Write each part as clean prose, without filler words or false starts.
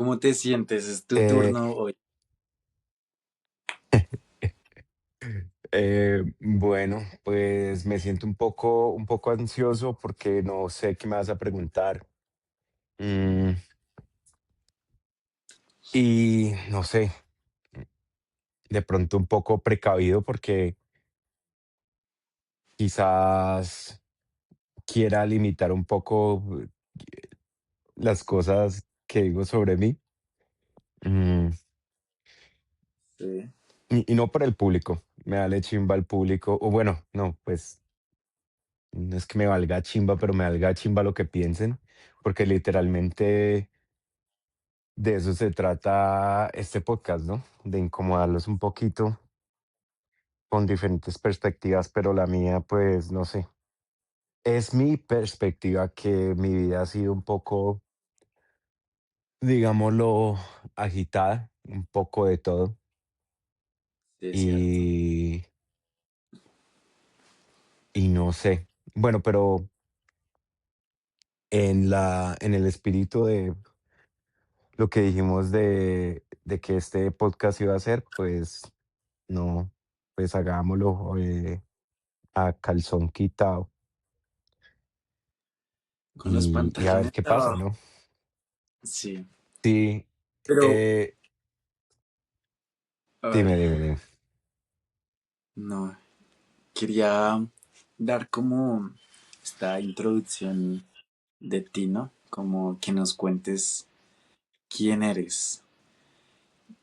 ¿Cómo te sientes? Es tu Eh, turno hoy. bueno, pues me siento un poco ansioso porque no sé qué me vas a preguntar. Mm, y no sé, de pronto un poco precavido porque quizás quiera limitar un poco las cosas que digo sobre mí. Mm, Sí. y no por el público, me vale chimba el público, o bueno, no, pues no es que me valga chimba, pero me valga chimba lo que piensen, porque literalmente de eso se trata este podcast, ¿no? De incomodarlos un poquito con diferentes perspectivas, pero la mía, pues, no sé. Es mi perspectiva que mi vida ha sido un poco, digámoslo, agitada, un poco de todo. Sí, es cierto. Y, y no sé. Bueno, pero en el espíritu de lo que dijimos de que este podcast iba a ser, pues no, pues hagámoslo a calzón quitado. Con los Y a ver pantalones qué pasa, abajo. ¿no? Sí. Sí, Pero, eh, a ver, dime. no. Quería dar como esta introducción de ti, ¿no? Como que nos cuentes quién eres.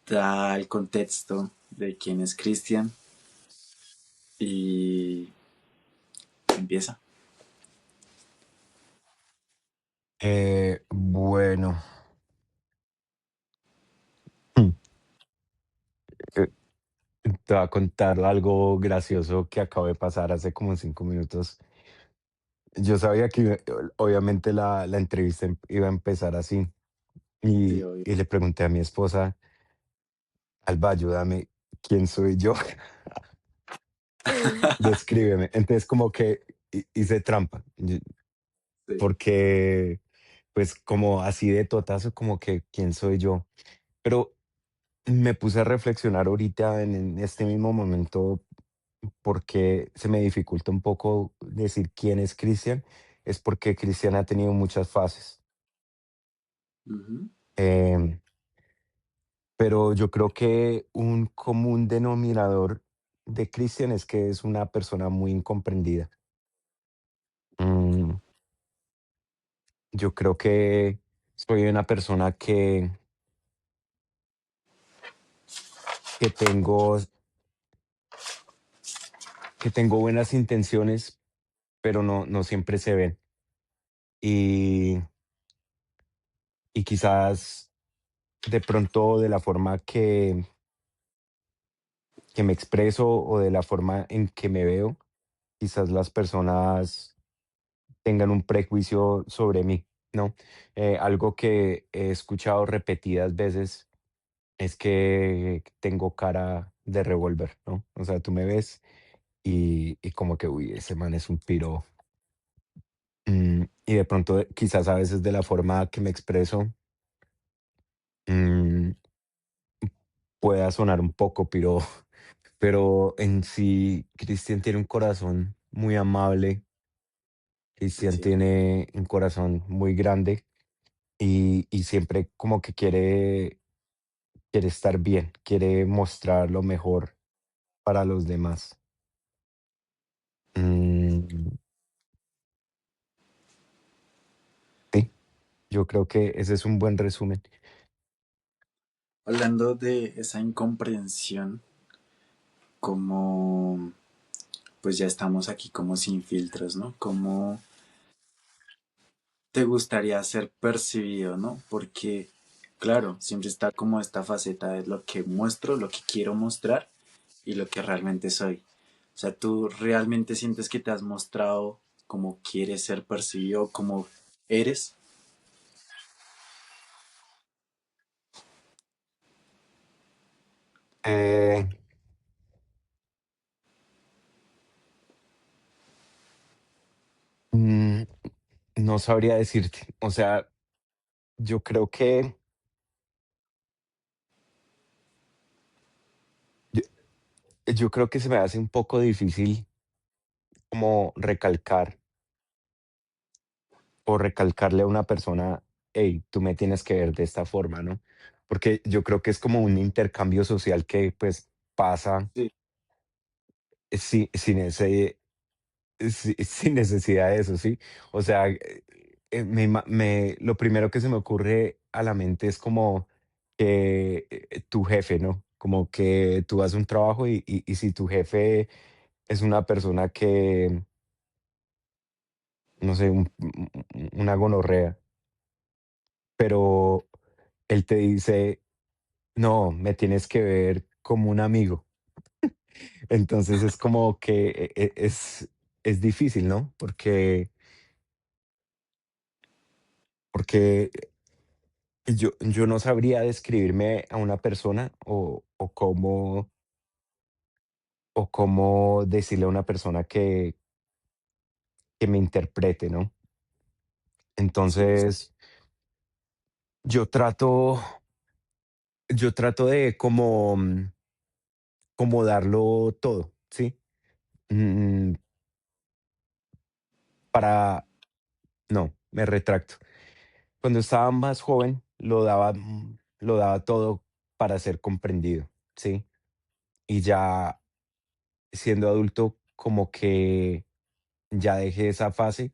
Da el contexto de quién es Cristian y empieza. Bueno, mm, eh, te voy a contar algo gracioso que acabo de pasar hace como 5 minutos. Yo sabía que obviamente la entrevista iba a empezar así Sí, y, obvio. y le pregunté a mi esposa, Alba, ayúdame, ¿quién soy yo? Descríbeme. Entonces como que hice trampa, Sí. porque pues como así de totazo, como que quién soy yo. Pero me puse a reflexionar ahorita en este mismo momento porque se me dificulta un poco decir quién es Cristian, es porque Cristian ha tenido muchas fases. Ujú. Em, pero yo creo que un común denominador de Cristian es que es una persona muy incomprendida. Mm, yo creo que soy una persona que tengo, que tengo buenas intenciones, pero no siempre se ven. Y, y quizás de pronto de la forma que me expreso o de la forma en que me veo, quizás las personas tengan un prejuicio sobre mí, ¿no? Algo que he escuchado repetidas veces es que tengo cara de revólver, ¿no? O sea, tú me ves y como que, uy, ese man es un piro. Y de pronto, quizás a veces de la forma que me expreso, mm, pueda sonar un poco piro, pero en sí, Cristian tiene un corazón muy amable. Cristian Sí. tiene un corazón muy grande y siempre como que quiere estar bien, quiere mostrar lo mejor para los demás. Mm, sí, yo creo que ese es un buen resumen. Hablando de esa incomprensión, como pues ya estamos aquí como sin filtros, ¿no? ¿Cómo te gustaría ser percibido, ¿no? Porque, claro, siempre está como esta faceta de lo que muestro, lo que quiero mostrar y lo que realmente soy. O sea, tú realmente sientes que te has mostrado como quieres ser percibido, como eres. Eh, mm, no sabría decirte, o sea, yo creo que yo creo que se me hace un poco difícil como recalcar o recalcarle a una persona, hey, tú me tienes que ver de esta forma, ¿no? Porque yo creo que es como un intercambio social que pues pasa Sí, sin ese, sin necesidad de eso, ¿sí? O sea, lo primero que se me ocurre a la mente es como que tu jefe, ¿no? Como que tú haces un trabajo y si tu jefe es una persona que, no sé, una gonorrea, pero él te dice, no, me tienes que ver como un amigo. Entonces es como que es difícil, ¿no? Porque yo no sabría describirme a una persona o cómo decirle a una persona que me interprete, ¿no? sí, sí, Entonces, yo trato, yo trato de como darlo todo, ¿sí? Mm, para, no, me retracto. Cuando estaba más joven, lo daba todo para ser comprendido, ¿sí? Y ya siendo adulto, como que ya dejé esa fase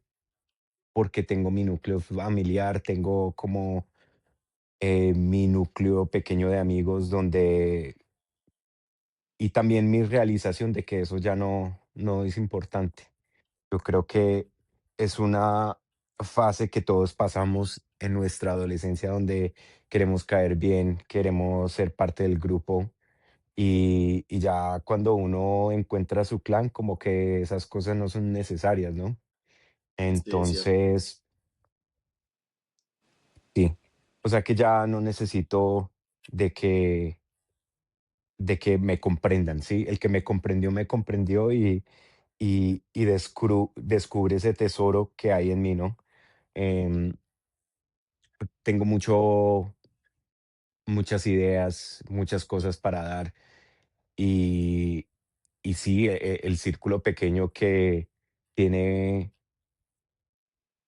porque tengo mi núcleo familiar, tengo como mi núcleo pequeño de amigos donde, y también mi realización de que eso ya no es importante. Yo creo que es una fase que todos pasamos en nuestra adolescencia donde queremos caer bien, queremos ser parte del grupo y ya cuando uno encuentra su clan, como que esas cosas no son necesarias, ¿no? sí, es cierto. Entonces, sí, o sea que ya no necesito de que de que me comprendan, ¿sí? El que me comprendió y descubre ese tesoro que hay en mí, ¿no? Em, tengo muchas ideas, muchas cosas para dar y, y sí, el círculo pequeño que tiene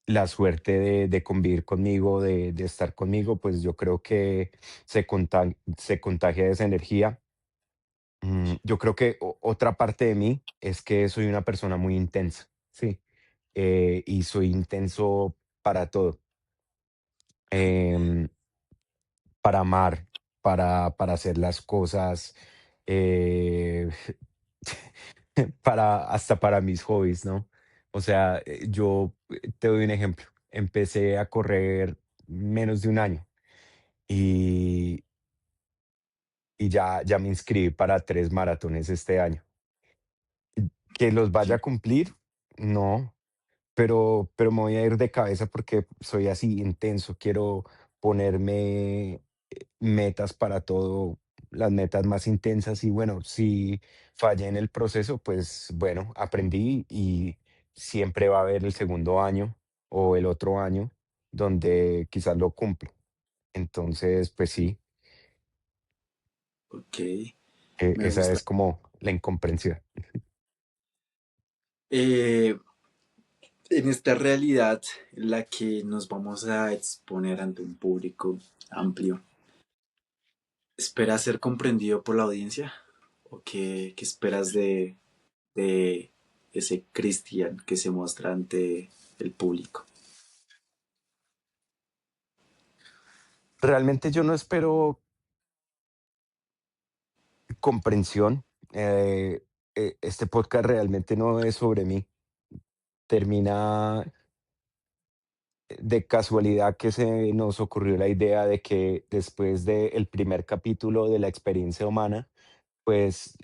la suerte de convivir conmigo, de estar conmigo, pues yo creo que se contagia de esa energía. Yo creo que otra parte de mí es que soy una persona muy intensa, sí, y soy intenso para todo, em, para amar, para hacer las cosas, eh, hasta para mis hobbies, ¿no? O sea, yo te doy un ejemplo. Empecé a correr menos de un año y, y ya me inscribí para 3 maratones este año. Que los vaya Ok, a cumplir, no, pero me voy a ir de cabeza porque soy así intenso, quiero ponerme metas para todo, las metas más intensas y bueno, si fallé en el proceso, pues bueno, aprendí y siempre va a haber el segundo año o el otro año donde quizás lo cumplo. Entonces, pues sí, ok, me esa gusta. es como la incomprensión. Eh, en esta realidad en la que nos vamos a exponer ante un público amplio, ¿esperas ser comprendido por la audiencia? ¿O qué esperas de ese Cristian que se muestra ante el público? Realmente yo no espero comprensión. Este podcast realmente no es sobre mí. Termina de casualidad que se nos ocurrió la idea de que después del primer capítulo de la experiencia humana, pues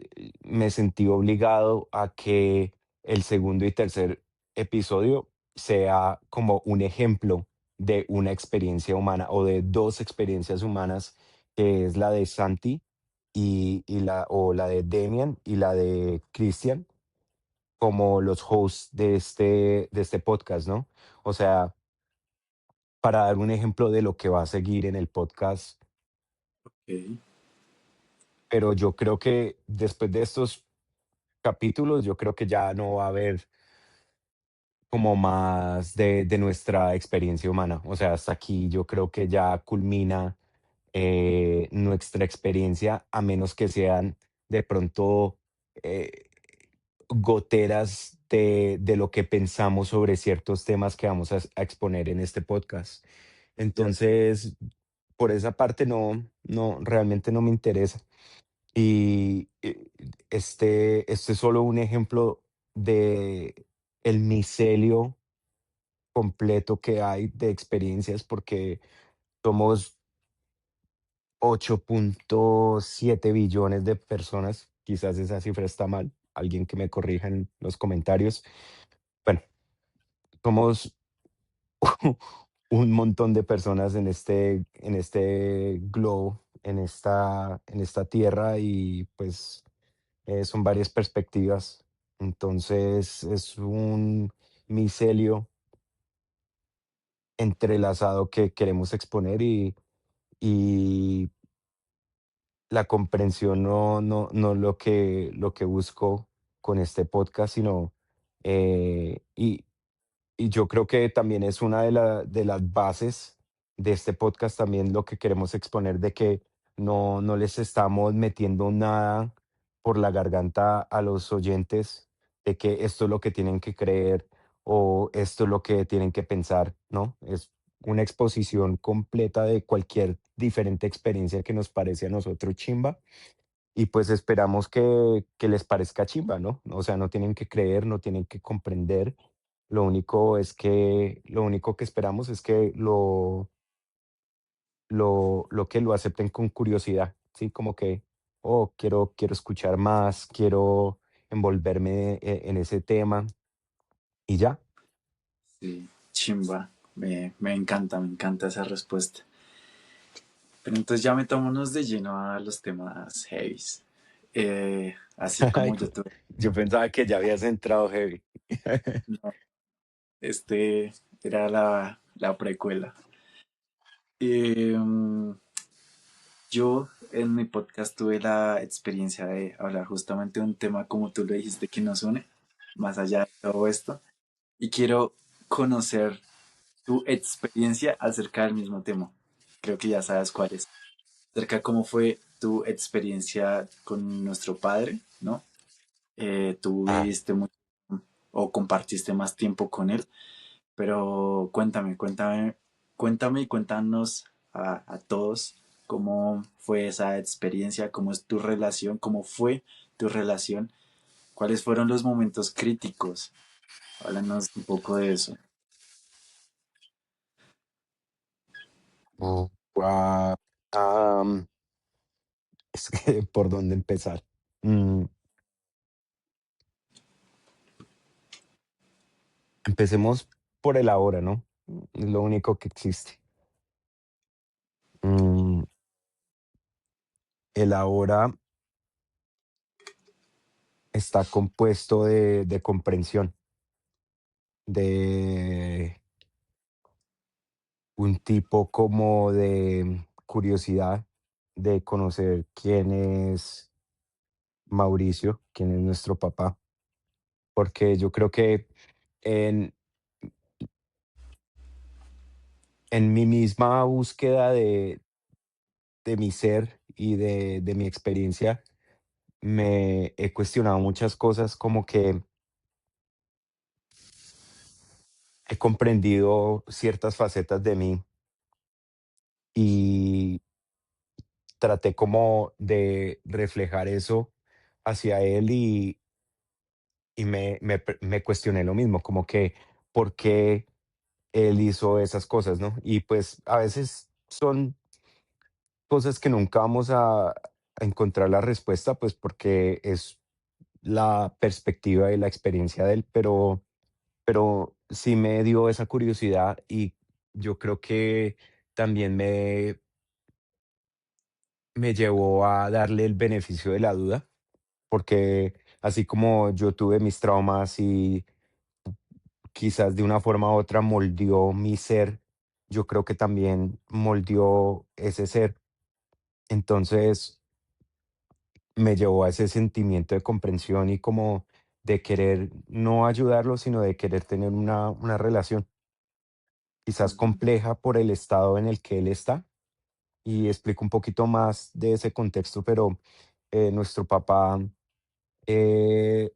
me sentí obligado a que el segundo y tercer episodio sea como un ejemplo de una experiencia humana o de dos experiencias humanas, que es la de Santi o la de Demian y la de Christian, como los hosts de este podcast, ¿no? O sea, para dar un ejemplo de lo que va a seguir en el podcast, Ok, pero yo creo que después de estos capítulos, yo creo que ya no va a haber como más de nuestra experiencia humana. O sea, hasta aquí yo creo que ya culmina nuestra experiencia, a menos que sean de pronto eh, goteras de lo que pensamos sobre ciertos temas que vamos a exponer en este podcast. ¿cierto? Entonces, por esa parte no, realmente no me interesa. Y este es solo un ejemplo de el micelio completo que hay de experiencias, porque somos 8.7 billones de personas. Quizás esa cifra está mal. Alguien que me corrija en los comentarios. Bueno, somos un montón de personas en este globo, en esta tierra y pues son varias perspectivas. Entonces es un micelio entrelazado que queremos exponer y la comprensión no lo que busco con este podcast, sino, y yo creo que también es una de las bases de este podcast, también lo que queremos exponer de que no les estamos metiendo nada por la garganta a los oyentes, de que esto es lo que tienen que creer o esto es lo que tienen que pensar, ¿no? Es una exposición completa de cualquier diferente experiencia que nos parece a nosotros chimba y pues esperamos que les parezca chimba, ¿no? O sea, no tienen que creer, no tienen que comprender. Lo único que esperamos es que lo acepten con curiosidad, ¿sí? Como que, oh, quiero escuchar más, quiero envolverme en ese tema y ya. Sí, chimba. Me encanta esa respuesta. Pero entonces ya metámonos de lleno a los temas heavies. Así Ay, como yo tuve. yo pensaba que ya habías entrado heavy. No, este era la precuela. Em, yo en mi podcast tuve la experiencia de hablar justamente de un tema como tú lo dijiste que nos une, más allá de todo esto. Y quiero conocer tu experiencia acerca del mismo tema. Creo que ya sabes cuál es. Acerca de cómo fue tu experiencia con nuestro padre, ¿no? Tú Ah, viviste mucho o compartiste más tiempo con él, pero cuéntame y cuéntanos a todos cómo fue esa experiencia, cómo es tu relación, cómo fue tu relación, cuáles fueron los momentos críticos. Háblanos un poco de eso. oh, guau. Am, es que, ¿por dónde empezar? Mm, Empecemos por el ahora, ¿no? Es lo único que existe. Mm, el ahora está compuesto de comprensión, de un tipo como de curiosidad de conocer quién es Mauricio, quién es nuestro papá, porque yo creo que en, en mi misma búsqueda de mi ser y de mi experiencia, me he cuestionado muchas cosas, como que he comprendido ciertas facetas de mí y traté como de reflejar eso hacia él y me cuestioné lo mismo, como que por qué él hizo esas cosas, ¿no? Y pues a veces son cosas que nunca vamos a encontrar la respuesta, pues porque es la perspectiva y la experiencia de él, pero sí me dio esa curiosidad y yo creo que también me llevó a darle el beneficio de la duda, porque así como yo tuve mis traumas y quizás de una forma u otra moldeó mi ser, yo creo que también moldeó ese ser. Entonces, me llevó a ese sentimiento de comprensión y como de querer no ayudarlo, sino de querer tener una relación, quizás Ujú. compleja por el estado en el que él está. Y explico un poquito más de ese contexto, pero nuestro papá, eh,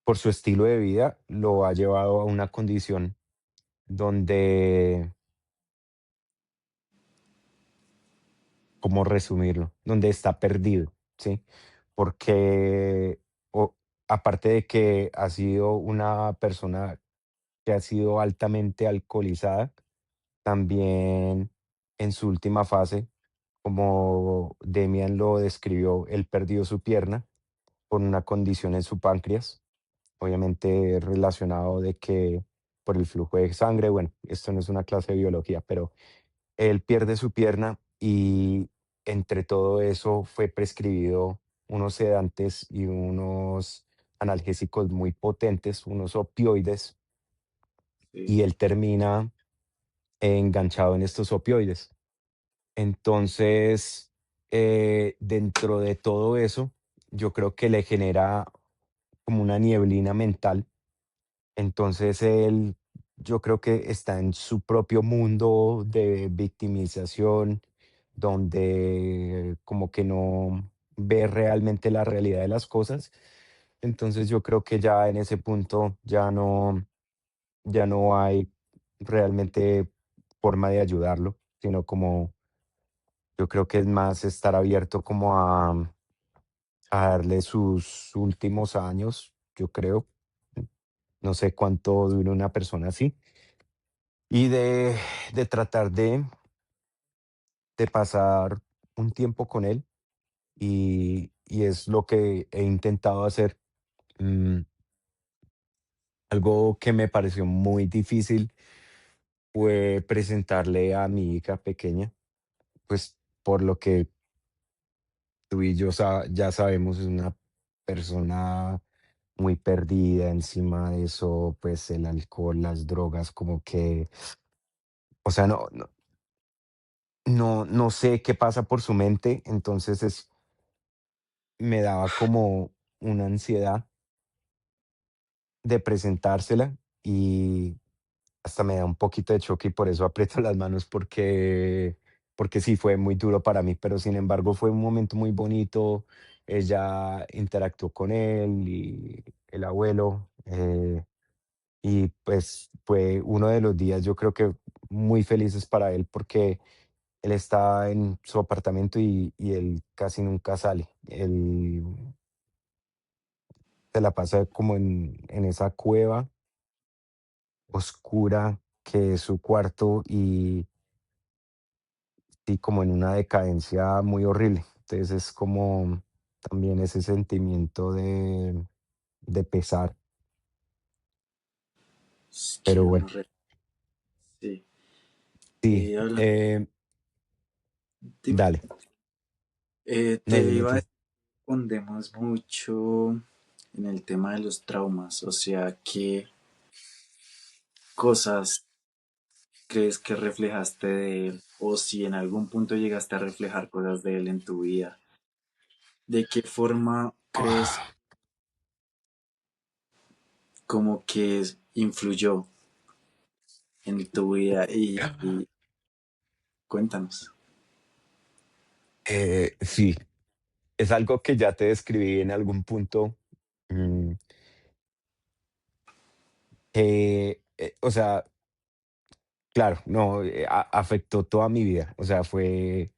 por su estilo de vida, lo ha llevado a una condición donde, ¿cómo resumirlo? Donde está perdido, ¿sí? Porque o- aparte de que ha sido una persona que ha sido altamente alcoholizada, también en su última fase, como Demian lo describió, él perdió su pierna por una condición en su páncreas, obviamente relacionado de que por el flujo de sangre, bueno, esto no es una clase de biología, pero él pierde su pierna y entre todo eso fue prescribido unos sedantes y unos analgésicos muy potentes, unos opioides, Sí, y él termina enganchado en estos opioides. Entonces, dentro de todo eso, yo creo que le genera como una nieblina mental. Entonces él, yo creo que está en su propio mundo de victimización, donde como que no ve realmente la realidad de las cosas. Entonces yo creo que ya en ese punto ya no hay realmente forma de ayudarlo, sino como yo creo que es más estar abierto como a darle sus últimos años, yo creo. No sé cuánto dura una persona así. Y de tratar de pasar un tiempo con él, y es lo que he intentado hacer. Mm, algo que me pareció muy difícil fue presentarle a mi hija pequeña, pues, por lo que tú y yo ya sabemos, es una persona muy perdida. Encima de eso, pues, el alcohol, las drogas, como que, o sea, no sé qué pasa por su mente, entonces me daba como una ansiedad de presentársela, y hasta me da un poquito de choque y por eso aprieto las manos porque sí fue muy duro para mí, pero sin embargo fue un momento muy bonito. Ella interactuó con él y el abuelo, y pues fue uno de los días, yo creo que muy felices para él, porque él está en su apartamento y él casi nunca sale. Él se la pasa como en esa cueva oscura que es su cuarto, y como en una decadencia muy horrible. Entonces es como también ese sentimiento de pesar, es que pero uno bueno, sí. sí, Habla, dime. dale, Te no dime iba a tú. decir, respondemos mucho en el tema de los traumas, o sea, ¿qué cosas crees que reflejaste de él? O si en algún punto llegaste a reflejar cosas de él en tu vida, ¿de qué forma crees como que influyó en tu vida? Y cuéntanos. Sí, es algo que ya te describí en algún punto, mm, o sea, claro, no, afectó toda mi vida, o sea, fue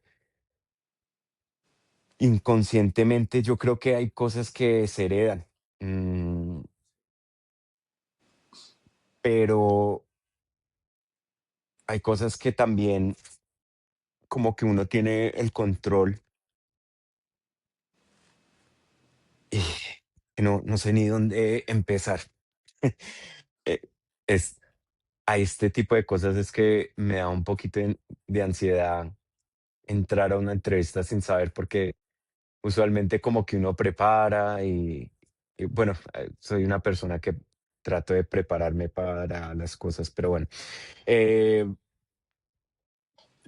inconscientemente. Yo creo que hay cosas que se heredan, mm, pero hay cosas que también como que uno tiene el control, y que no sé ni dónde empezar. Eh, es a este tipo de cosas es que me da un poquito de ansiedad entrar a una entrevista sin saber, porque usualmente como que uno prepara y bueno, soy una persona que trato de prepararme para las cosas, pero bueno. Eh,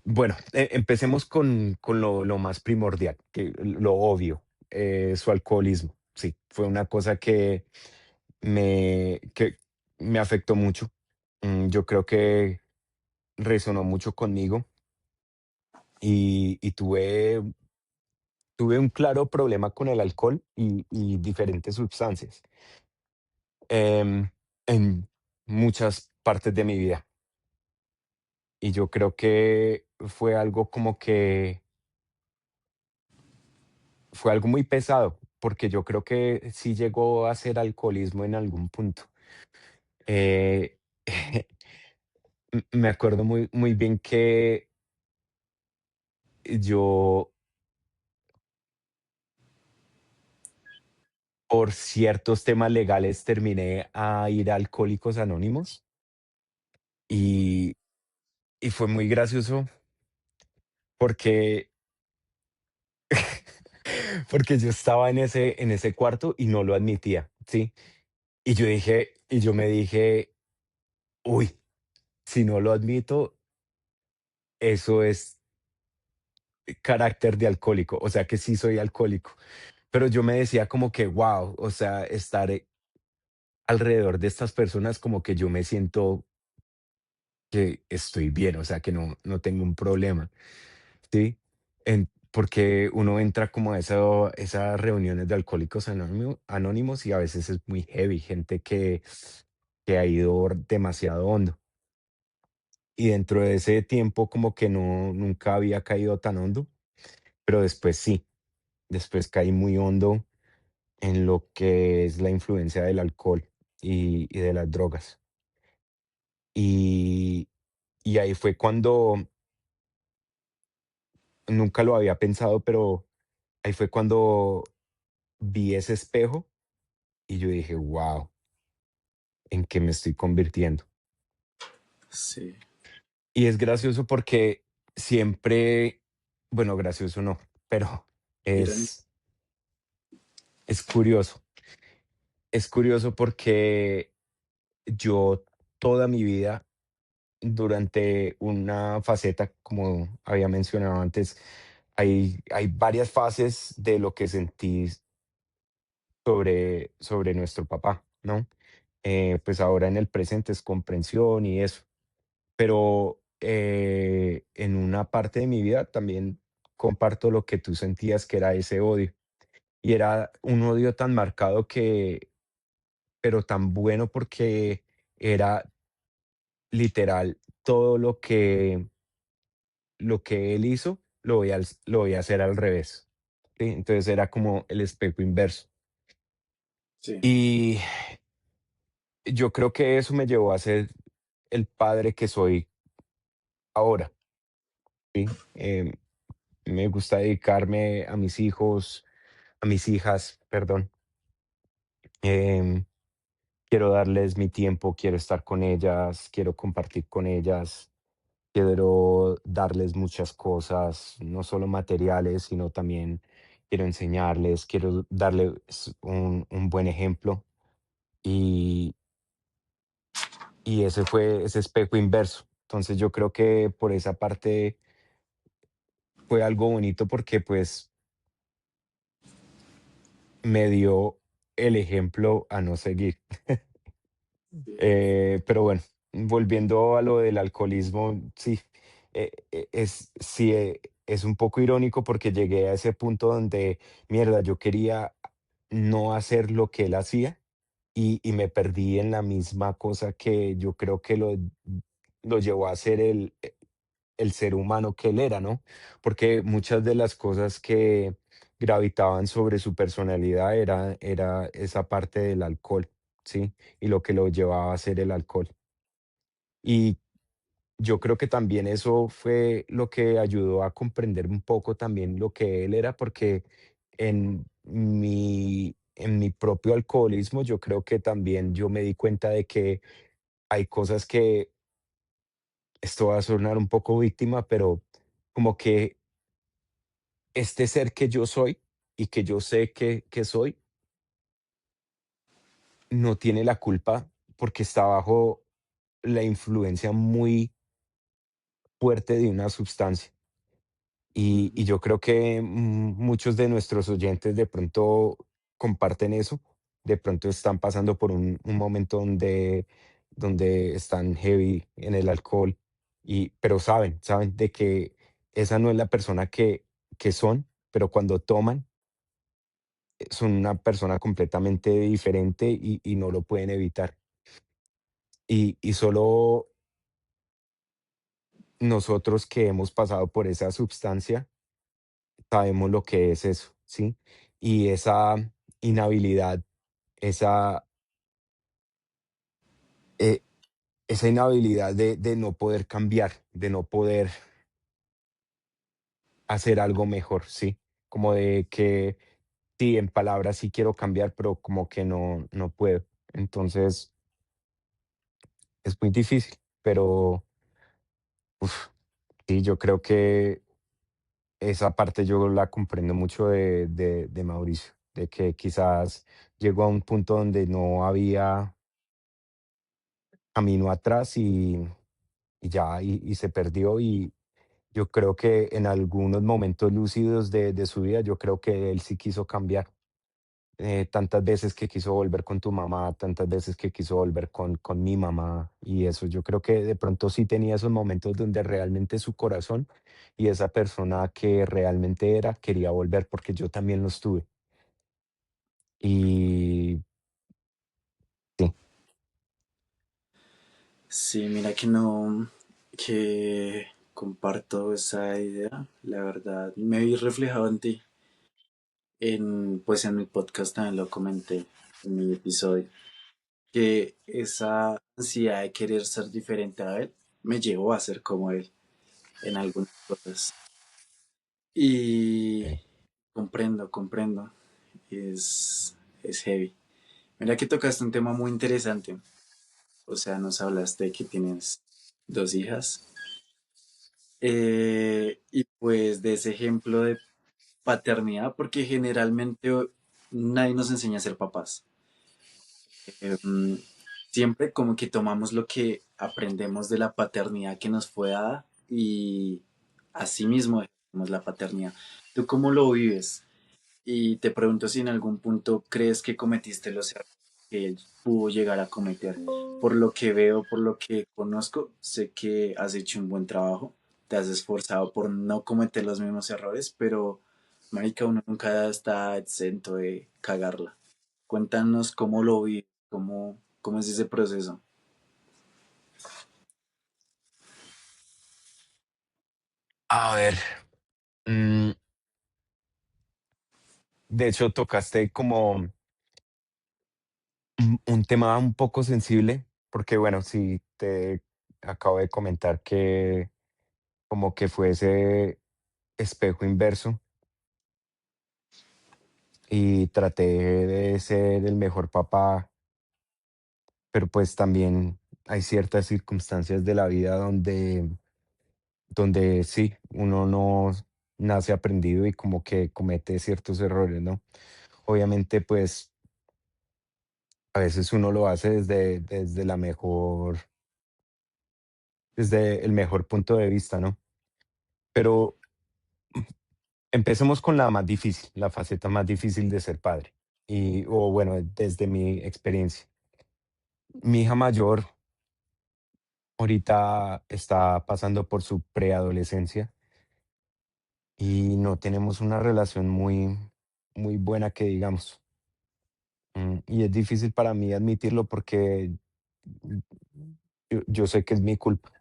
Bueno, empecemos con lo más primordial, que lo obvio, su alcoholismo. Sí, fue una cosa que me afectó mucho. Yo creo que resonó mucho conmigo y tuve un claro problema con el alcohol y diferentes sustancias, em, en muchas partes de mi vida. Y yo creo que fue algo como que fue algo muy pesado, porque yo creo que sí llegó a ser alcoholismo en algún punto. Eh, me acuerdo muy bien que yo, por ciertos temas legales, terminé a ir a Alcohólicos Anónimos y, y fue muy gracioso porque, porque yo estaba en ese cuarto y no lo admitía, ¿sí? Y yo me dije, uy, si no lo admito, eso es carácter de alcohólico, o sea que sí soy alcohólico. Pero yo me decía como que, wow, o sea, estar alrededor de estas personas como que yo me siento que estoy bien, o sea, que no tengo un problema, ¿sí? Porque uno entra como a esas reuniones de alcohólicos anónimos y a veces es muy heavy, gente que ha ido demasiado hondo. Y dentro de ese tiempo como que nunca había caído tan hondo, pero después sí, después caí muy hondo en lo que es la influencia del alcohol y de las drogas. Y, y ahí fue cuando, nunca lo había pensado, pero ahí fue cuando vi ese espejo y yo dije, wow, ¿en qué me estoy convirtiendo? Sí, Y es gracioso porque siempre, bueno, gracioso no, pero irónico. es, es curioso. Es curioso porque yo toda mi vida durante una faceta, como había mencionado antes, hay varias fases de lo que sentí sobre nuestro papá, ¿no? Pues ahora en el presente es comprensión y eso, pero en una parte de mi vida también comparto lo que tú sentías que era ese odio. Y era un odio tan marcado pero tan bueno porque era literal todo lo que él hizo, lo voy a hacer al revés, ¿sí? Entonces era como el espejo inverso. Sí, Y yo creo que eso me llevó a ser el padre que soy ahora, ¿sí? Me gusta dedicarme a mis hijos, a mis hijas, perdón. Em, quiero darles mi tiempo, quiero estar con ellas, quiero compartir con ellas, quiero darles muchas cosas, no solo materiales, sino también quiero enseñarles, quiero darles un buen ejemplo. Y, y ese fue ese espejo inverso. Entonces yo creo que por esa parte fue algo bonito porque pues me dio el ejemplo a no seguir. sí, Pero bueno, volviendo a lo del alcoholismo, sí, es un poco irónico porque llegué a ese punto donde, mierda, yo quería no hacer lo que él hacía y me perdí en la misma cosa que yo creo que lo llevó a ser el ser humano que él era, ¿no? Porque muchas de las cosas que gravitaban sobre su personalidad era esa parte del alcohol, ¿sí? Y lo que lo llevaba a ser el alcohol. Y yo creo que también eso fue lo que ayudó a comprender un poco también lo que él era, porque en mi propio alcoholismo, yo creo que también yo me di cuenta de que hay cosas que, esto va a sonar un poco víctima, pero como que este ser que yo soy y que yo sé que soy, no tiene la culpa porque está bajo la influencia muy fuerte de una sustancia. Y ujú. yo creo que muchos de nuestros oyentes de pronto comparten eso, de pronto están pasando por un momento donde están heavy en el alcohol, pero saben de que esa no es la persona que son, pero cuando toman son una persona completamente diferente y no lo pueden evitar. Y solo nosotros que hemos pasado por esa sustancia sabemos lo que es eso, ¿sí? Y esa inhabilidad, esa, eh, esa inhabilidad de no poder cambiar, de no poder hacer algo mejor, ¿sí? Como de que sí, en palabras sí quiero cambiar, pero como que no puedo. Entonces, es muy difícil, pero uf, sí, yo creo que esa parte yo la comprendo mucho de Mauricio, de que quizás llegó a un punto donde no había camino atrás y ya, y se perdió. Y yo creo que en algunos momentos lúcidos de su vida, yo creo que él sí quiso cambiar. Tantas veces que quiso volver con tu mamá, tantas veces que quiso volver con mi mamá y eso. Yo creo que de pronto sí tenía esos momentos donde realmente su corazón y esa persona que realmente era quería volver, porque yo también los tuve. Y sí, Sí, mira que no, que comparto esa idea, la verdad, me vi reflejado en ti, pues en mi podcast también lo comenté, en mi episodio, que esa ansiedad de querer ser diferente a él me llevó a ser como él en algunas cosas. Y sí. comprendo, es heavy. Mira que tocaste un tema muy interesante, o sea, nos hablaste de que tienes dos hijas. Y pues de ese ejemplo de paternidad, porque generalmente nadie nos enseña a ser papás. Mm, Siempre como que tomamos lo que aprendemos de la paternidad que nos fue dada y así mismo ejercemos la paternidad. ¿Tú cómo lo vives? Y te pregunto si en algún punto crees que cometiste los errores que él pudo llegar a cometer. Por lo que veo, por lo que conozco, sé que has hecho un buen trabajo, te has esforzado por no cometer los mismos errores, pero marica, uno nunca está exento de cagarla. Cuéntanos cómo lo vi, cómo es ese proceso. A ver, mm, de hecho tocaste como un tema un poco sensible, porque bueno, sí, te acabo de comentar que como que fue ese espejo inverso y traté de ser el mejor papá, pero pues también hay ciertas circunstancias de la vida donde sí, uno no nace aprendido y como que comete ciertos errores, ¿no? Obviamente, pues a veces uno lo hace desde el mejor punto de vista, ¿no? Pero empecemos con la más difícil, la faceta más difícil de ser padre. O bueno, desde mi experiencia. Mi hija mayor ahorita está pasando por su preadolescencia y no tenemos una relación muy buena que digamos. Y es difícil para mí admitirlo porque mm, yo sé que es mi culpa.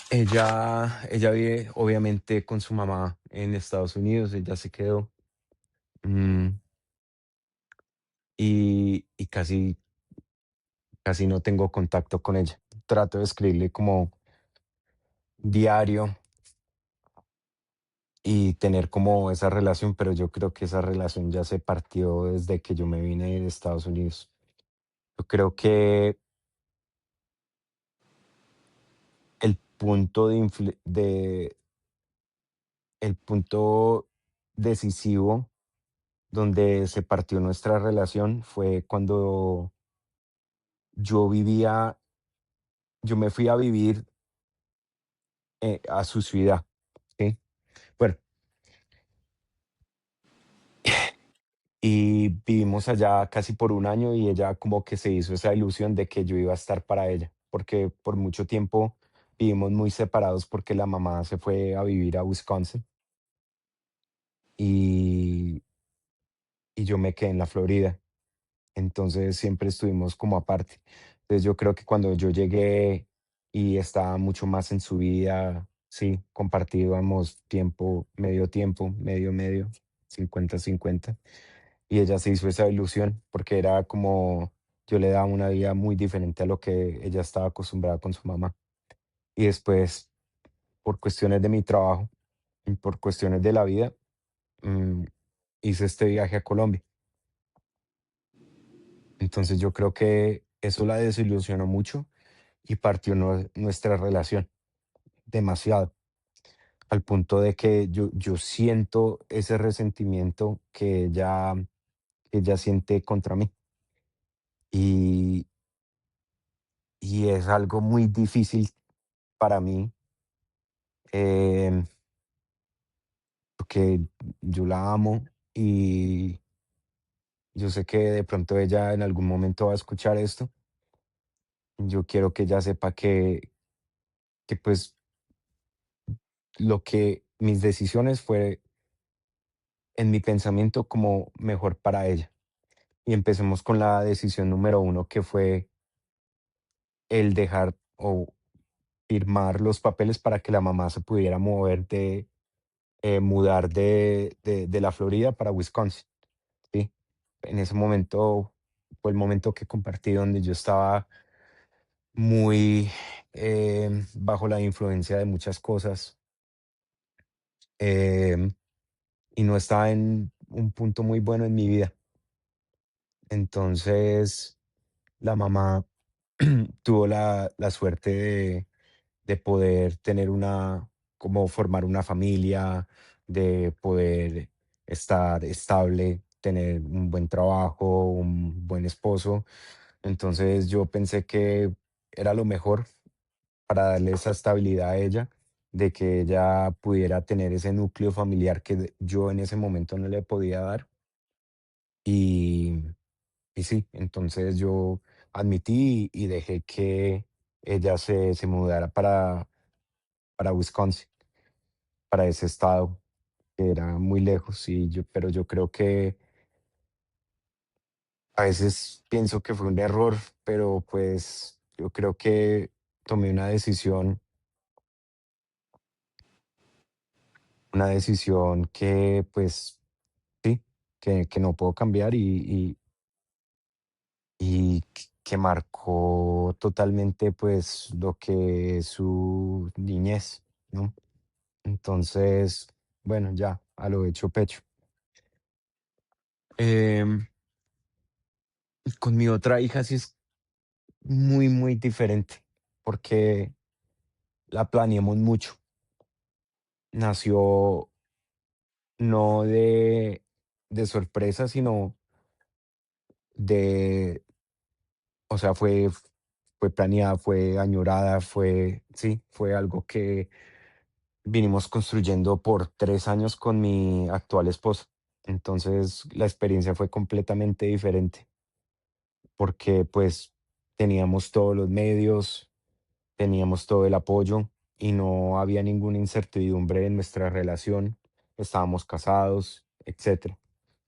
Ella vive obviamente con su mamá en Estados Unidos, ella se quedó. mm, y casi no tengo contacto con ella. Trato de escribirle como diario y tener como esa relación, pero yo creo que esa relación ya se partió desde que yo me vine de Estados Unidos. Yo creo que el punto el punto decisivo donde se partió nuestra relación fue cuando yo vivía, yo me fui a vivir a su ciudad, ¿sí? Bueno, y vivimos allá casi por un año y ella como que se hizo esa ilusión de que yo iba a estar para ella, porque por mucho tiempo vivimos muy separados porque la mamá se fue a vivir a Wisconsin y, y yo me quedé en la Florida. Entonces siempre estuvimos como aparte. Entonces yo creo que cuando yo llegué y estaba mucho más en su vida, sí, compartíamos tiempo, medio, medio, 50-50. Y ella se hizo esa ilusión porque era como yo le daba una vida muy diferente a lo que ella estaba acostumbrada con su mamá. Y después, por cuestiones de mi trabajo y por cuestiones de la vida, mm, hice este viaje a Colombia. Entonces yo creo que eso la desilusionó mucho y partió nuestra relación demasiado, al punto de que yo siento ese resentimiento que ella siente contra mí. Y, y es algo muy difícil para mí, em, porque yo la amo y yo sé que de pronto ella en algún momento va a escuchar esto. Yo quiero que ella sepa que pues lo que mis decisiones fue en mi pensamiento como mejor para ella. Y empecemos con la decisión número uno, que fue el dejar o firmar los papeles para que la mamá se pudiera mudar de la Florida para Wisconsin, ¿sí? En ese momento fue el momento que compartí donde yo estaba muy bajo la influencia de muchas cosas, em, y no estaba en un punto muy bueno en mi vida. Entonces, la mamá tuvo la suerte de poder tener como formar una familia, de poder estar estable, tener un buen trabajo, un buen esposo. Entonces yo pensé que era lo mejor para darle esa estabilidad a ella, de que ella pudiera tener ese núcleo familiar que yo en ese momento no le podía dar. Y, y sí, entonces yo admití y dejé que ella se mudara para Wisconsin, para ese estado que era muy lejos. Pero yo creo que a veces pienso que fue un error, pero pues yo creo que tomé una decisión que pues sí, que no puedo cambiar que marcó totalmente pues lo que es su niñez, ¿no? Entonces, bueno, ya, a lo hecho pecho. Em, con mi otra hija sí es muy, muy diferente, porque la planeamos mucho. Nació no de sorpresa, sino de, o sea, fue planeada, fue añorada, sí, fue algo que vinimos construyendo por 3 años con mi actual esposa. Entonces, la experiencia fue completamente diferente, porque pues teníamos todos los medios, teníamos todo el apoyo y no había ninguna incertidumbre en nuestra relación. Estábamos casados, etcétera.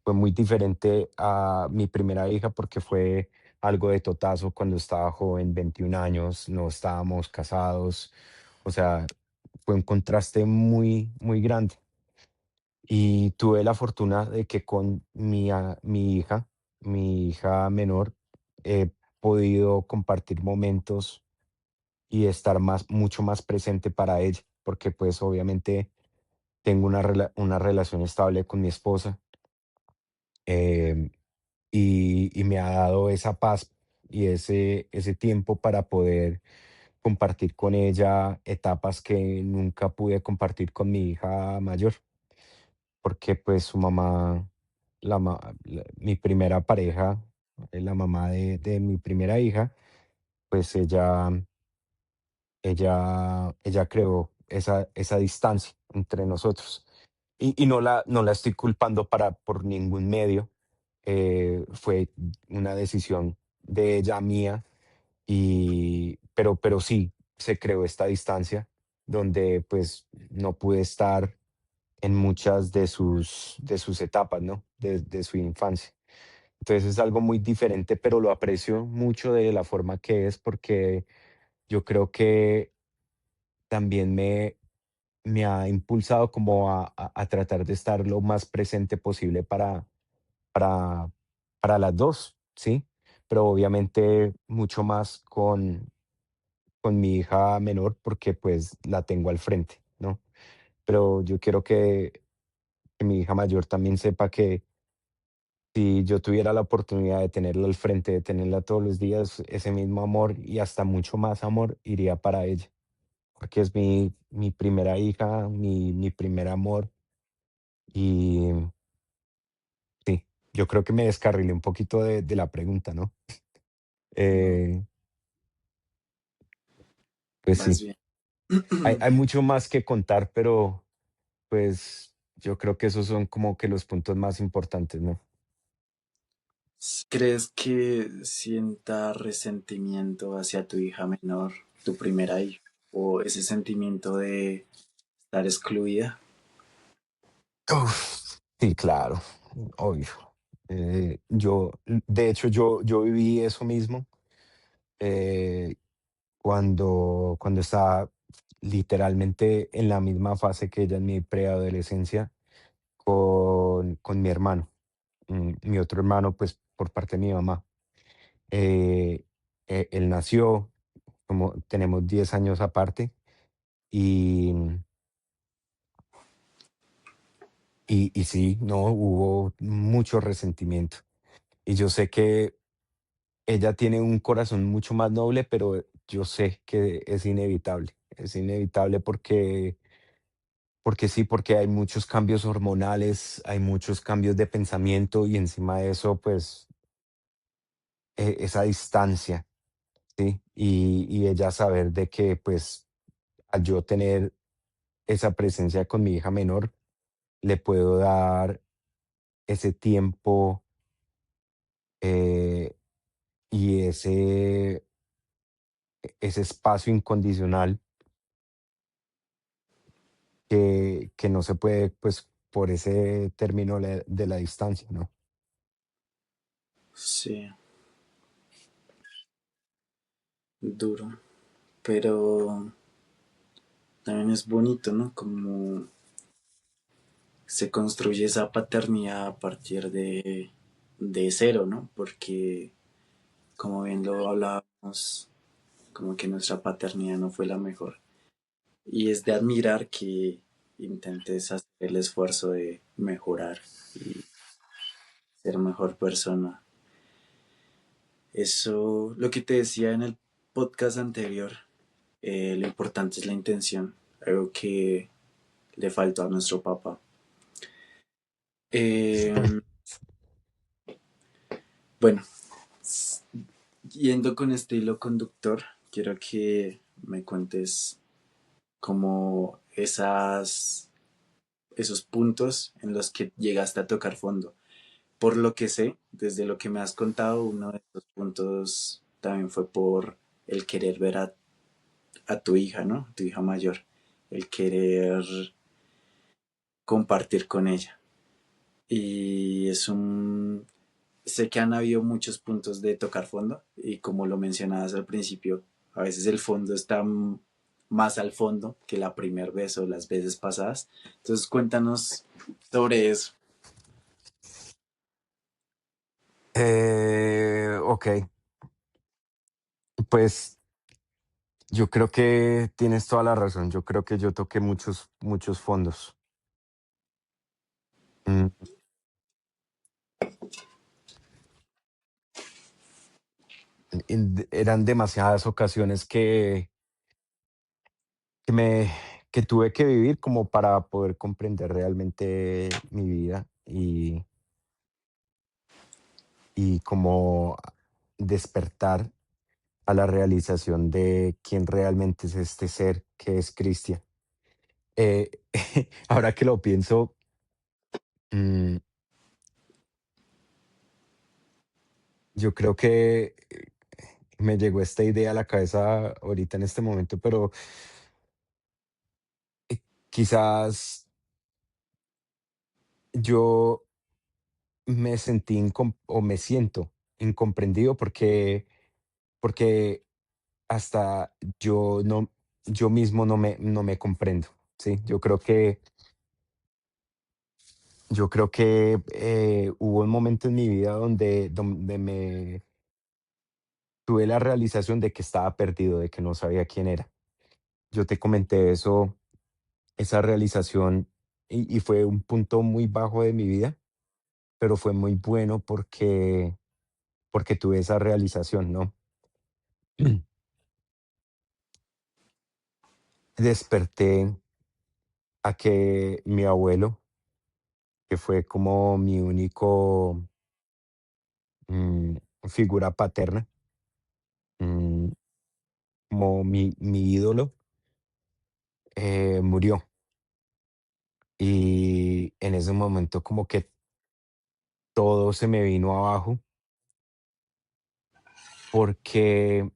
Fue muy diferente a mi primera hija porque fue algo de totazo cuando estaba joven, 21 años, no estábamos casados. O sea, fue un contraste muy, muy grande. Y tuve la fortuna de que con mi hija menor, he podido compartir momentos y estar mucho más presente para ella, porque pues obviamente tengo una relación estable con mi esposa, em, y me ha dado esa paz y ese tiempo para poder compartir con ella etapas que nunca pude compartir con mi hija mayor, porque pues su mamá, mi primera pareja, la mamá de mi primera hija, pues ella creó esa distancia entre nosotros. Y no la estoy culpando por ningún medio. Fue una decisión de ella, mía, pero sí se creó esta distancia donde pues no pude estar en muchas de sus etapas, ¿no? De su infancia. Entonces es algo muy diferente, pero lo aprecio mucho de la forma que es porque yo creo que también me ha impulsado como a tratar de estar lo más presente posible para, para las dos, ¿sí? Pero obviamente mucho más con mi hija menor porque pues la tengo al frente, ¿no? Pero yo quiero que mi hija mayor también sepa que si yo tuviera la oportunidad de tenerla al frente, de tenerla todos los días, ese mismo amor y hasta mucho más amor iría para ella, porque es mi primera hija, mi primer amor. Y sí, yo creo que me descarrilé un poquito de la pregunta, ¿no? No, Eh, pues vas sí, bien. hay mucho más que contar, pero pues yo creo que esos son como que los puntos más importantes, ¿no? ¿Crees que sienta resentimiento hacia tu hija menor, tu primera hija, o ese sentimiento de estar excluida? Uf, sí, claro, obvio. De hecho, yo viví eso mismo eh, cuando estaba literalmente en la misma fase que ella en mi preadolescencia con mi hermano, mi otro hermano, pues por parte de mi mamá. Eh, Él nació, como tenemos 10 años aparte, y, y sí, no, hubo mucho resentimiento. Y yo sé que ella tiene un corazón mucho más noble, pero yo sé que es inevitable. Es inevitable porque sí, porque hay muchos cambios hormonales, hay muchos cambios de pensamiento y encima de eso, pues esa distancia, ¿sí? Y ella saber de que, pues, al yo tener esa presencia con mi hija menor, le puedo dar ese tiempo eh, y ese espacio incondicional que no se puede, pues, por ese término de la distancia, ¿no? Sí, duro, pero también es bonito, ¿no? Como se construye esa paternidad a partir de cero, ¿no? Porque, como bien lo hablábamos, como que nuestra paternidad no fue la mejor. Y es de admirar que intentes hacer el esfuerzo de mejorar y ser mejor persona. Eso, lo que te decía en el podcast anterior, lo importante es la intención, algo que le faltó a nuestro papá. Eh, bueno, yendo con este hilo conductor, quiero que me cuentes como esos puntos en los que llegaste a tocar fondo. Por lo que sé, desde lo que me has contado, uno de esos puntos también fue por el querer ver a tu hija, ¿no? Tu hija mayor. El querer compartir con ella. Y es un... Sé que han habido muchos puntos de tocar fondo y como lo mencionabas al principio, a veces el fondo está más al fondo que la primera vez o las veces pasadas. Entonces cuéntanos sobre eso. Ok, pues yo creo que tienes toda la razón. Yo creo que yo toqué muchos fondos. Mm, Eran demasiadas ocasiones que me que tuve que vivir como para poder comprender realmente mi vida y como despertar a la realización de quién realmente es este ser que es Cristian. Eh, ahora que lo pienso, mm, yo creo que me llegó esta idea a la cabeza ahorita en este momento, pero quizás yo me sentí o me siento incomprendido porque hasta yo no, yo mismo no me comprendo, ¿sí? Yo creo que hubo un momento en mi vida donde me tuve la realización de que estaba perdido, de que no sabía quién era. Yo te comenté eso, esa realización, y fue un punto muy bajo de mi vida, pero fue muy bueno porque tuve esa realización, ¿no? Desperté a que mi abuelo, que fue como mi único mm, figura paterna, mm, como mi ídolo, murió. Y en ese momento como que todo se me vino abajo porque,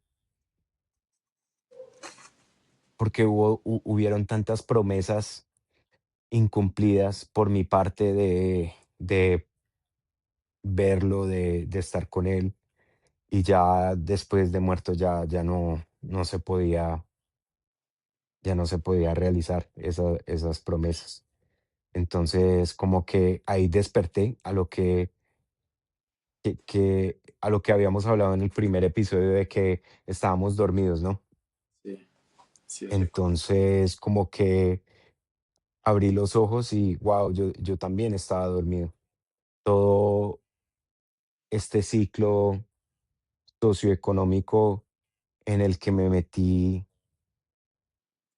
porque hubieron tantas promesas incumplidas por mi parte de verlo, de estar con él. Y ya después de muerto no se podía, ya no se podía realizar esas promesas. Entonces, como que ahí desperté a a lo que habíamos hablado en el primer episodio de que estábamos dormidos, ¿no? Sí, sí, recuerdo. Entonces, como que abrí los ojos y wow, yo también estaba dormido. Todo este ciclo socioeconómico en el que me metí,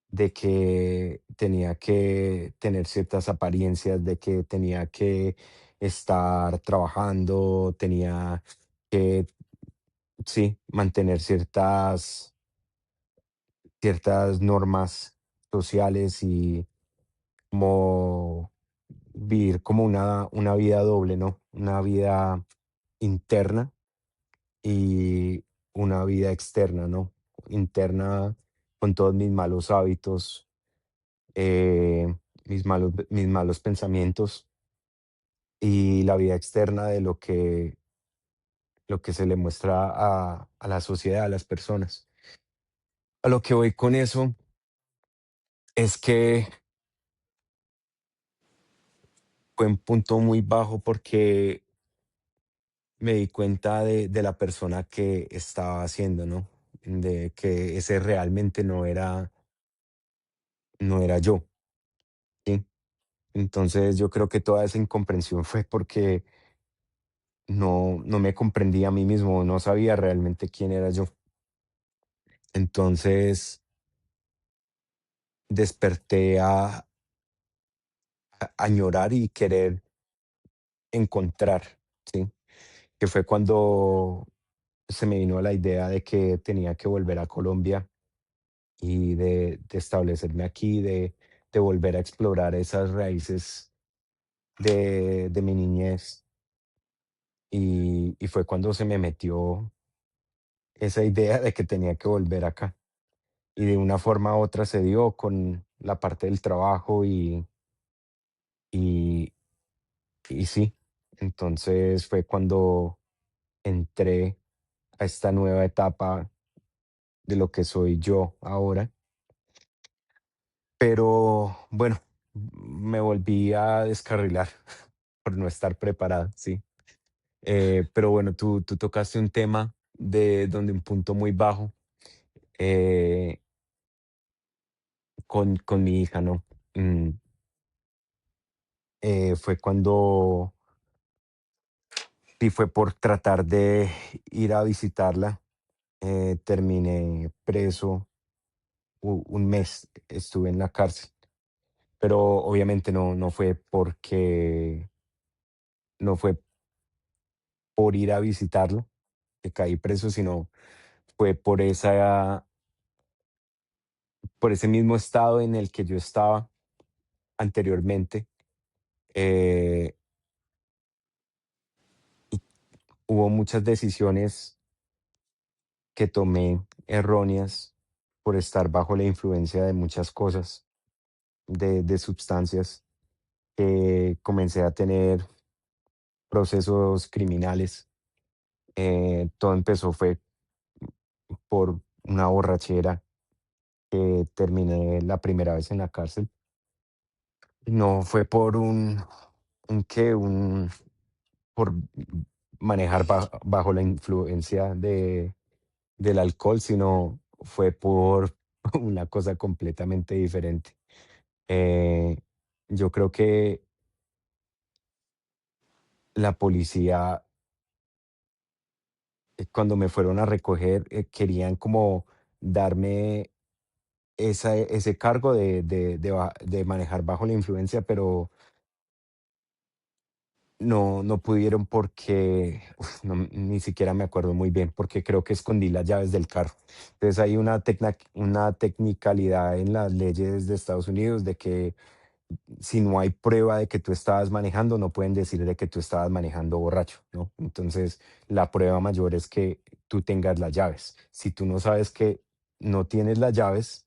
de que tenía que tener ciertas apariencias, de que tenía que estar trabajando, tenía que, sí, mantener ciertas normas sociales y como vivir como una vida doble, ¿no? Una vida interna y una vida externa, ¿no? Interna con todos mis malos hábitos, mis malos pensamientos y la vida externa de lo que se le muestra a la sociedad, a las personas. A lo que voy con eso es que fue un punto muy bajo porque me di cuenta de la persona que estaba haciendo, ¿no? De que ese realmente no era yo, ¿sí? Entonces yo creo que toda esa incomprensión fue porque no me comprendía a mí mismo, no sabía realmente quién era yo. Entonces desperté a añorar y querer encontrar, ¿sí? Que fue cuando se me vino la idea de que tenía que volver a Colombia y de establecerme aquí, de volver a explorar esas raíces de mi niñez. Y fue cuando se me metió esa idea de que tenía que volver acá. Y de una forma u otra se dio con la parte del trabajo y, y sí. Entonces fue cuando entré a esta nueva etapa de lo que soy yo ahora. Pero bueno, me volví a descarrilar por no estar preparado, sí. Pero bueno, tú tocaste un tema de donde un punto muy bajo eh, con mi hija, ¿no? Mm, fue cuando, sí, fue por tratar de ir a visitarla, terminé preso, un mes estuve en la cárcel, pero obviamente no fue no fue por ir a visitarlo que caí preso, sino fue por ese mismo estado en el que yo estaba. anteriormente. eh, y hubo muchas decisiones que tomé erróneas por estar bajo la influencia de muchas cosas, de sustancias, que comencé a tener procesos criminales. Todo empezó fue por una borrachera que terminé la primera vez en la cárcel. No fue por un qué, un por manejar bajo la influencia del alcohol, sino fue por una cosa completamente diferente. Eh, yo creo que la policía, cuando me fueron a recoger, querían como darme ese cargo de manejar bajo la influencia, pero no pudieron porque, ni siquiera me acuerdo muy bien, porque creo que escondí las llaves del carro. Entonces hay una tecnicalidad en las leyes de Estados Unidos de que si no hay prueba de que tú estabas manejando, no pueden decir de que tú estabas manejando borracho, ¿no? Entonces, la prueba mayor es que tú tengas las llaves. Si tú no sabes que no tienes las llaves,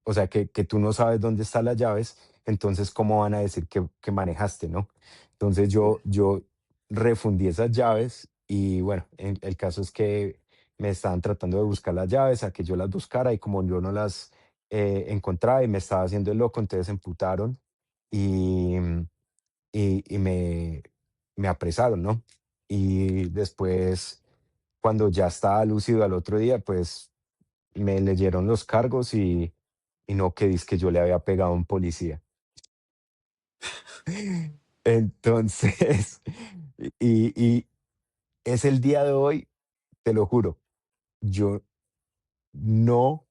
o sea, que tú no sabes dónde están las llaves, entonces, ¿cómo van a decir que manejaste, no? Entonces, Sí. yo refundí esas llaves y bueno, el caso es que me estaban tratando de buscar las llaves, a que yo las buscara y como yo no las encontraba y me estaba haciendo el loco, entonces se emputaron y, y me apresaron, ¿no? Y después, cuando ya estaba lúcido al otro día, pues me leyeron los cargos y no, que que yo le había pegado a un policía. Entonces, y es el día de hoy, te lo juro, yo no,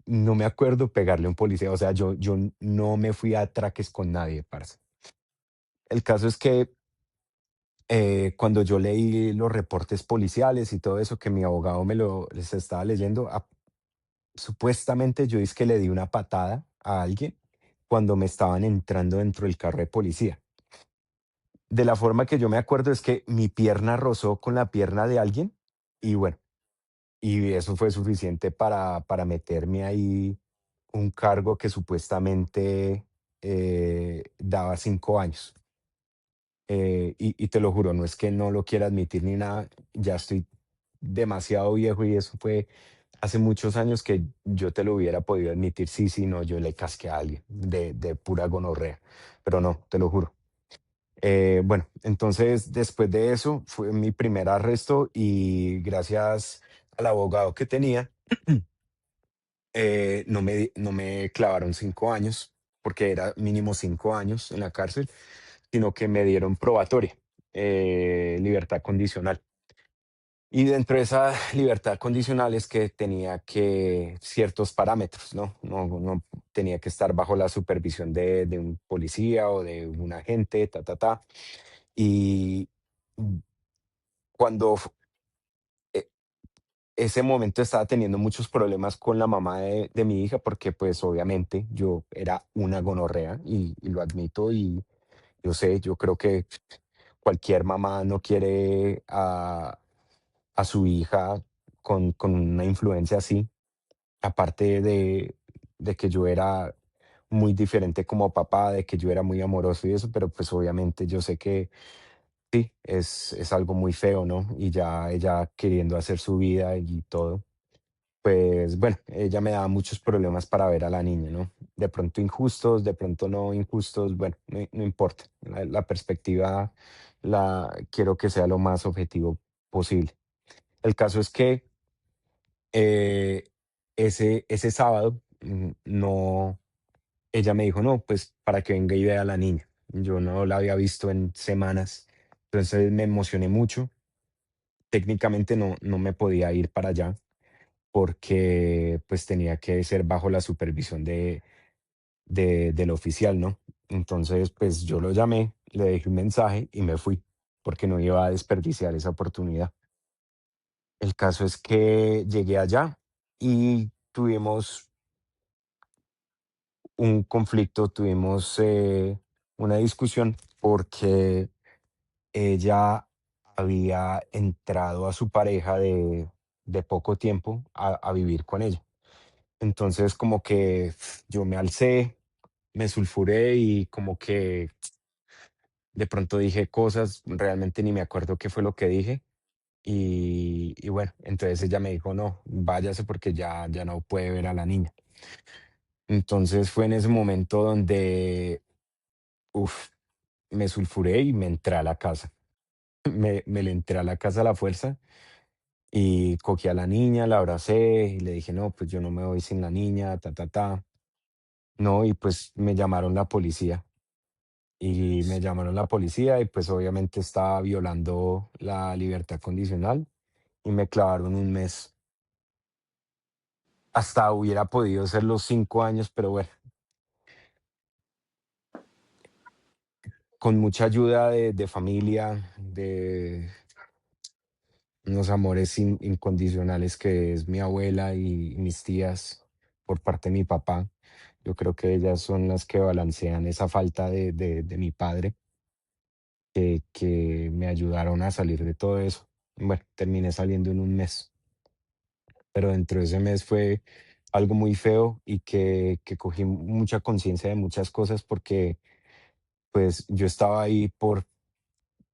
no me acuerdo pegarle a un policía, o sea, yo no me fui a traques con nadie, parce. El caso es que cuando yo leí los reportes policiales y todo eso que mi abogado les estaba leyendo, supuestamente yo es que le di una patada a alguien cuando me estaban entrando dentro del carro de policía. De la forma que yo me acuerdo es que mi pierna rozó con la pierna de alguien y bueno, y eso fue suficiente para meterme ahí un cargo que supuestamente daba 5 años. Y te lo juro, no es que no lo quiera admitir ni nada, ya estoy demasiado viejo y eso fue hace muchos años que yo te lo hubiera podido admitir, sí, sí, no, yo le casqué a alguien de pura gonorrea, pero no, te lo juro. Bueno, entonces después de eso fue mi primer arresto y gracias al abogado que tenía, no me clavaron 5 años, porque era mínimo 5 años en la cárcel, sino que me dieron probatoria, libertad condicional. Y dentro de esa libertad condicional es que tenía que ciertos parámetros, ¿no? No tenía que estar bajo la supervisión de un policía o de un agente, ta, ta, ta. Y cuando e- ese momento estaba teniendo muchos problemas con la mamá de mi hija, porque pues obviamente yo era una gonorrea y lo admito y yo sé, yo creo que cualquier mamá no quiere a su hija con una influencia así, aparte de que yo era muy diferente como papá, de que yo era muy amoroso y eso, pero pues obviamente yo sé que sí, es algo muy feo, ¿no? Y ya ella queriendo hacer su vida y todo, pues bueno, ella me daba muchos problemas para ver a la niña, ¿no? De pronto injustos, de pronto no injustos, bueno, no importa. La perspectiva la quiero que sea lo más objetivo posible. El caso es que eh, ese sábado, no, ella me dijo, no, pues para que venga y vea a la niña. Yo no la había visto en semanas, entonces me emocioné mucho. Técnicamente no me podía ir para allá porque pues tenía que ser bajo la supervisión del oficial, ¿no? Entonces, pues yo lo llamé, le dejé un mensaje y me fui porque no iba a desperdiciar esa oportunidad. El caso es que llegué allá y tuvimos un conflicto, tuvimos una discusión porque ella había entrado a su pareja de poco tiempo a vivir con ella. Entonces como que yo me alcé, me sulfuré y como que de pronto dije cosas, realmente ni me acuerdo qué fue lo que dije. Y bueno, entonces ella me dijo, no, váyase porque ya no puede ver a la niña. Entonces fue en ese momento donde, uf, me sulfuré y me entré a la casa. Me le entré a la casa a la fuerza y cogí a la niña, la abracé y le dije, no, pues yo no me voy sin la niña, ta, ta, ta. No, y pues me llamaron la policía. Y me llamaron la policía y pues obviamente estaba violando la libertad condicional y me clavaron un mes. Hasta hubiera podido ser los 5 años, pero bueno, con mucha ayuda de familia, de unos amores incondicionales que es mi abuela y mis tías por parte de mi papá. Yo creo que ellas son las que balancean esa falta de mi padre, que me ayudaron a salir de todo eso. Bueno, terminé saliendo en un mes, pero dentro de ese mes fue algo muy feo y que cogí mucha conciencia de muchas cosas porque pues yo estaba ahí por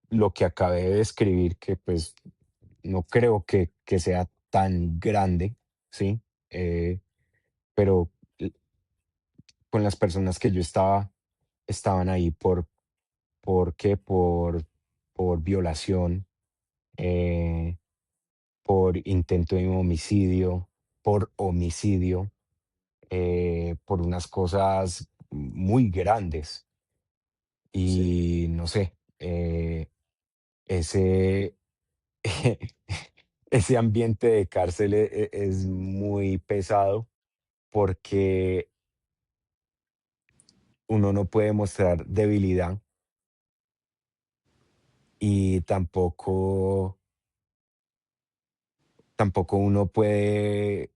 lo que acabé de describir, que pues no creo que sea tan grande, ¿sí? Eh, pero con las personas que yo estaba, estaban ahí ¿por qué? Por violación, eh, por intento de homicidio, por homicidio, por unas cosas muy grandes. Sí, Y no sé, ese, ese ambiente de cárcel es muy pesado porque uno no puede mostrar debilidad y tampoco uno puede,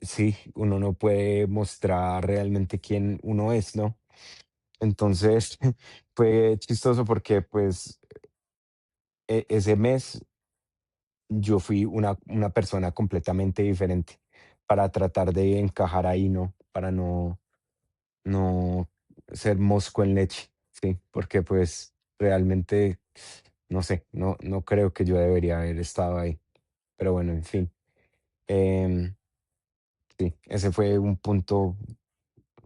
sí, uno no puede mostrar realmente quién uno es, ¿no? Entonces, fue chistoso porque pues ese mes yo fui una persona completamente diferente para tratar de encajar ahí, ¿no? Para no ser mosco en leche, ¿sí? Porque pues realmente, no sé, no creo que yo debería haber estado ahí. Pero bueno, en fin. em, sí, ese fue un punto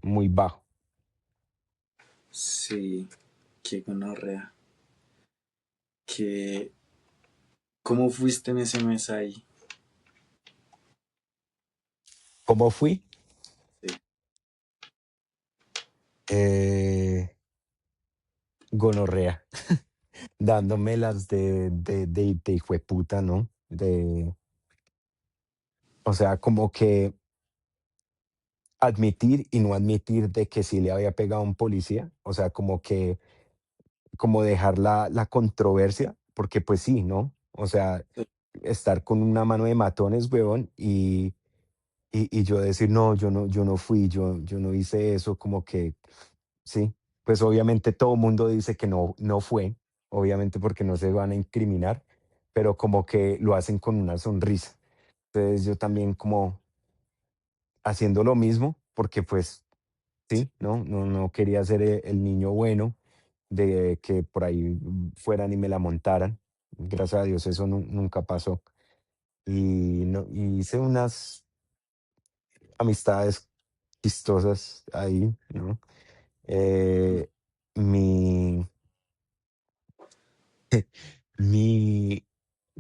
muy bajo. sí, qué gonorrea. Que, ¿cómo fuiste en ese mes ahí? ¿Cómo fui? Sí. Eh, Gonorrea, dándome las de hijueputa, ¿no? O sea, como que admitir y no admitir de que sí le había pegado a un policía, o sea, como dejar la controversia, porque pues sí, ¿no? O sea, estar con una mano de matones, huevón, y yo decir, no, yo no fui, yo no hice eso, como que, sí, pues obviamente todo el mundo dice que no fue, obviamente porque no se van a incriminar, pero como que lo hacen con una sonrisa. Entonces yo también como haciendo lo mismo, porque pues sí, no quería ser el niño bueno de que por ahí fueran y me la montaran. Gracias a Dios eso nunca pasó. Y, no, y hice unas amistades chistosas ahí, ¿no? Eh, mi, mi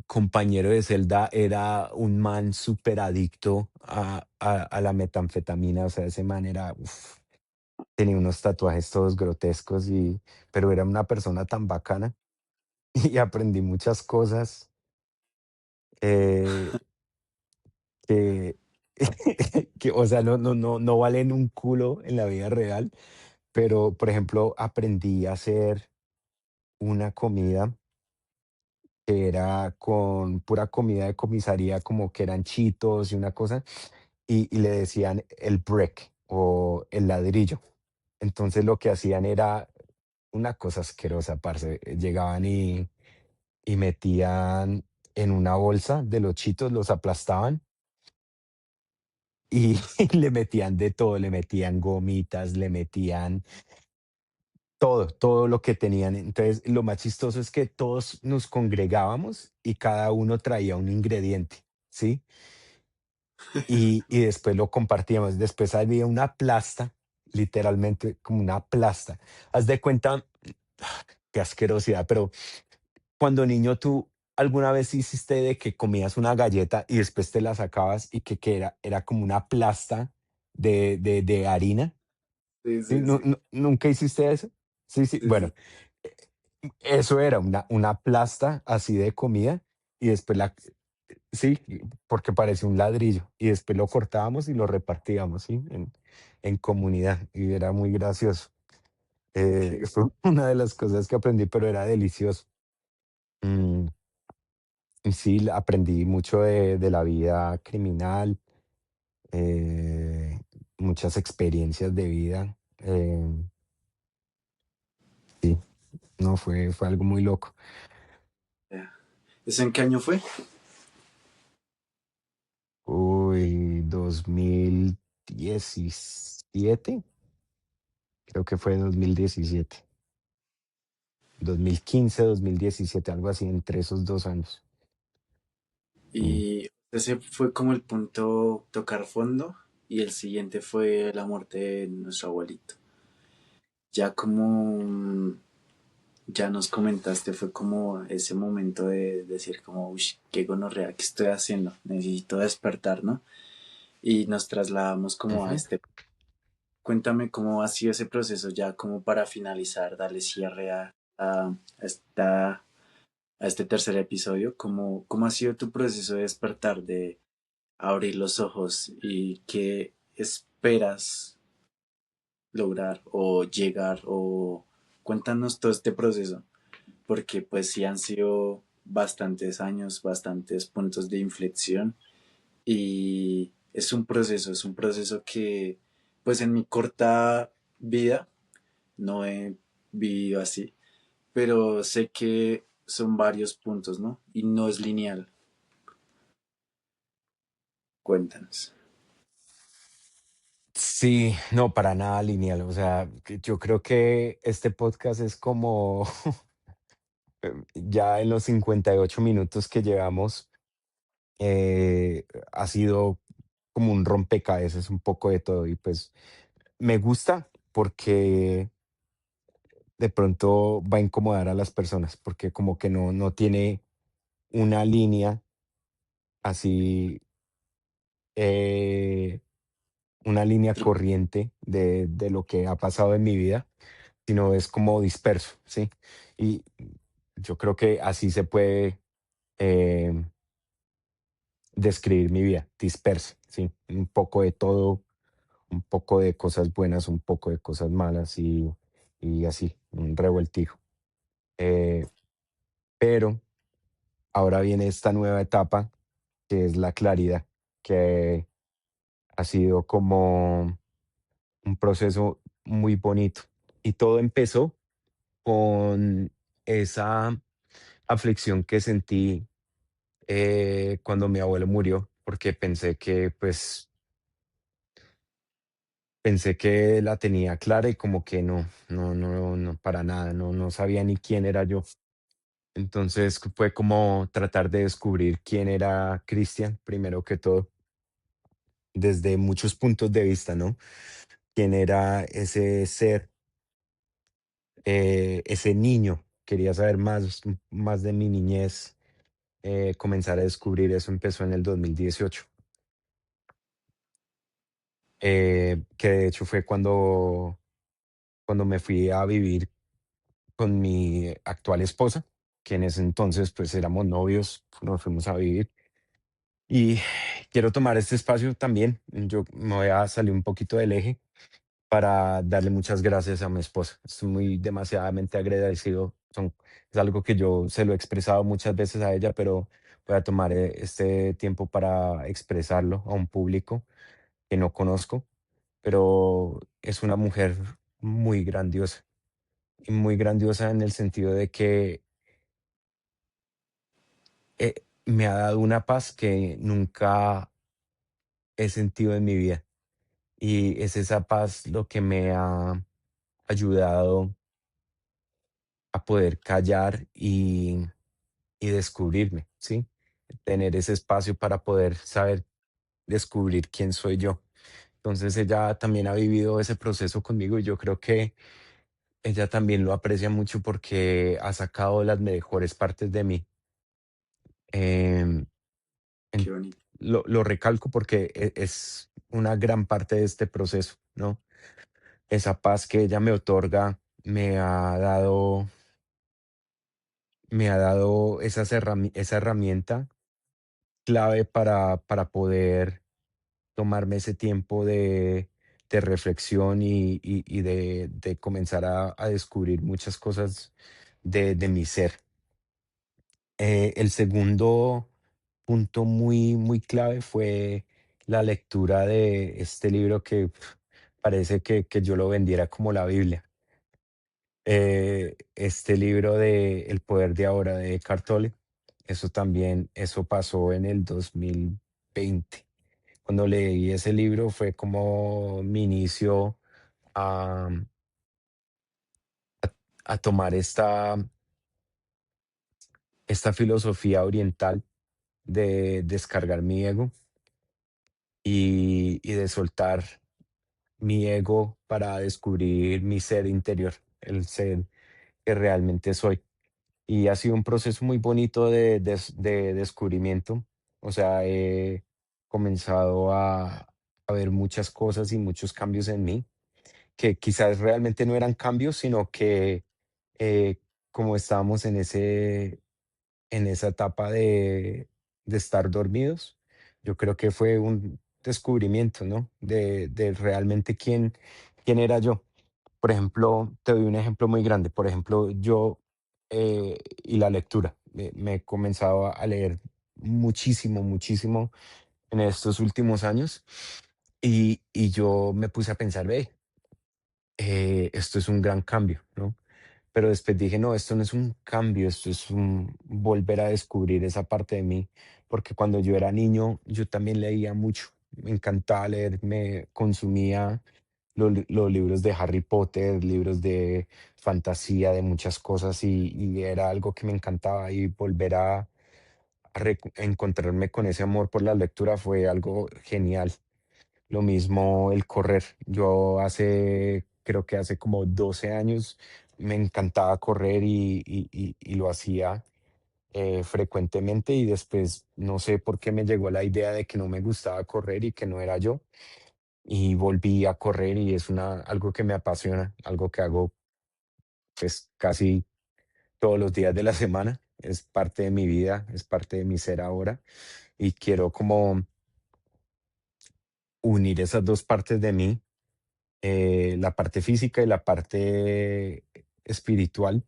compañero de celda era un man súper adicto a la metanfetamina, o sea, ese man era, uf, tenía unos tatuajes todos grotescos, pero era una persona tan bacana y aprendí muchas cosas eh, que, o sea, no valen un culo en la vida real, pero, por ejemplo, aprendí a hacer una comida que era con pura comida de comisaría, como que eran chitos y una cosa, y le decían el brick o el ladrillo. Entonces lo que hacían era una cosa asquerosa, parce. Llegaban y metían en una bolsa de los Cheetos, los aplastaban y le metían de todo, le metían gomitas, le metían todo, todo lo que tenían. Entonces, lo más chistoso es que todos nos congregábamos y cada uno traía un ingrediente, ¿sí? Y después lo compartíamos. Después había una plasta, literalmente como una plasta. Haz de cuenta, qué asquerosidad, pero cuando niño tú alguna vez hiciste de que comías una galleta y después te la sacabas y que era como una plasta de harina. Sí, ¿Sí? sí, sí, ¿Nunca hiciste eso? Sí, sí. sí, sí. Bueno, eh, eso era una plasta así de comida y después sí, porque parecía un ladrillo y después lo cortábamos y lo repartíamos, ¿sí? En comunidad y era muy gracioso. Qué- Fue una de las cosas que aprendí, pero era delicioso. Mm, y sí, aprendí mucho de la vida criminal, eh, muchas experiencias de vida. Sí, no, fue algo muy loco. ya. ¿Eso en qué año fue? Uy, 2017, creo que fue 2017, 2015, 2017, algo así, entre esos 2 años. Mm. Y ese fue como el punto tocar fondo y el siguiente fue la muerte de nuestro abuelito. Ya como ya nos comentaste, fue como ese momento de decir como, uy, qué gonorrea, ¿qué estoy haciendo? Necesito despertar, ¿no? Y nos trasladamos como a Ujú. este. Cuéntame cómo ha sido ese proceso ya como para finalizar, darle cierre a este tercer episodio. ¿Cómo ha sido tu proceso de despertar, de abrir los ojos y qué esperas lograr o llegar o cuéntanos todo este proceso? Porque pues sí han sido bastantes años, bastantes puntos de inflexión y es un proceso que pues en mi corta vida no he vivido así, pero sé que son varios puntos, ¿no? Y no es lineal. Cuéntanos. Sí, no, para nada lineal. O sea, que yo creo que este podcast es como ya en los 58 minutos que llevamos, ha sido como un rompecabezas, un poco de todo. Y pues me gusta porque de pronto va a incomodar a las personas, porque como que no tiene una línea así, eh, una línea corriente de lo que ha pasado en mi vida, sino es como disperso, ¿sí? Y yo creo que así se puede eh, describir mi vida, dispersa, ¿sí? Un poco de todo, un poco de cosas buenas, un poco de cosas malas y así, un revoltijo. Eh, pero ahora viene esta nueva etapa que es la claridad, que ha sido como un proceso muy bonito. Y todo empezó con esa aflicción que sentí cuando mi abuelo murió, porque pensé que la tenía clara y como que no, para nada, no sabía ni quién era yo. Entonces fue como tratar de descubrir quién era Cristian, primero que todo, desde muchos puntos de vista, ¿no? Quién era ese ser, ese niño. Quería saber más de mi niñez, comenzar a descubrir eso empezó en el 2018, que de hecho fue cuando me fui a vivir con mi actual esposa, que en ese entonces pues éramos novios, nos fuimos a vivir. Y quiero tomar este espacio también, yo me voy a salir un poquito del eje para darle muchas gracias a mi esposa. Estoy muy demasiadamente agradecido. Es algo que yo se lo he expresado muchas veces a ella, pero voy a tomar este tiempo para expresarlo a un público que no conozco, pero es una mujer muy grandiosa. Y muy grandiosa en el sentido de que me ha dado una paz que nunca he sentido en mi vida. Y es esa paz lo que me ha ayudado a poder callar y descubrirme, ¿sí? Tener ese espacio para poder saber descubrir quién soy yo. Entonces ella también ha vivido ese proceso conmigo y yo creo que ella también lo aprecia mucho porque ha sacado las mejores partes de mí. Em, en- Qué bonito. lo recalco porque es una gran parte de este proceso, ¿no? Esa paz que ella me otorga me ha dado esa herramienta clave para poder tomarme ese tiempo de reflexión y de comenzar a descubrir muchas cosas de mi ser. El segundo punto muy, muy clave fue la lectura de este libro que parece que yo lo vendiera como la Biblia. Este libro de El poder de ahora de Eckhart Tolle, eso pasó en el 2020. Cuando leí ese libro fue como mi inicio a, a tomar esta filosofía oriental de descargar mi ego y de soltar mi ego para descubrir mi ser interior, el ser que realmente soy. Y ha sido un proceso muy bonito de descubrimiento. O sea, he comenzado a ver muchas cosas y muchos cambios en mí, que quizás realmente no eran cambios, sino que eh, como estábamos en esa etapa de estar dormidos, yo creo que fue un descubrimiento, ¿no? De realmente quién era yo. Por ejemplo, te doy un ejemplo muy grande. Por ejemplo, yo y la lectura. Me he comenzado a leer muchísimo, muchísimo en estos últimos años y yo me puse a pensar, ve, esto es un gran cambio, ¿no? Pero después dije, no, esto no es un cambio, esto es un volver a descubrir esa parte de mí, porque cuando yo era niño, yo también leía mucho, me encantaba leer, me consumía los libros de Harry Potter, libros de fantasía, de muchas cosas, y era algo que me encantaba, y volver a encontrarme con ese amor por la lectura fue algo genial. Lo mismo el correr. Yo creo que hace como 12 años me encantaba correr y lo hacía frecuentemente y después no sé por qué me llegó la idea de que no me gustaba correr y que no era yo y volví a correr y es algo que me apasiona, algo que hago pues casi todos los días de la semana. Es parte de mi vida, es parte de mi ser ahora y quiero como unir esas dos partes de mí, la parte física y la parte espiritual,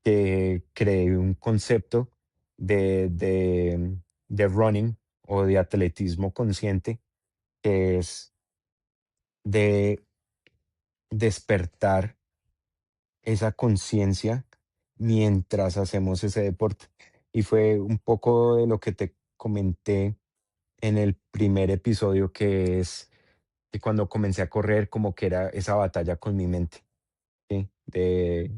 que creé un concepto de running o de atletismo consciente, que es de despertar esa conciencia mientras hacemos ese deporte. Y fue un poco de lo que te comenté en el primer episodio, que es que cuando comencé a correr, como que era esa batalla con mi mente, ¿sí? De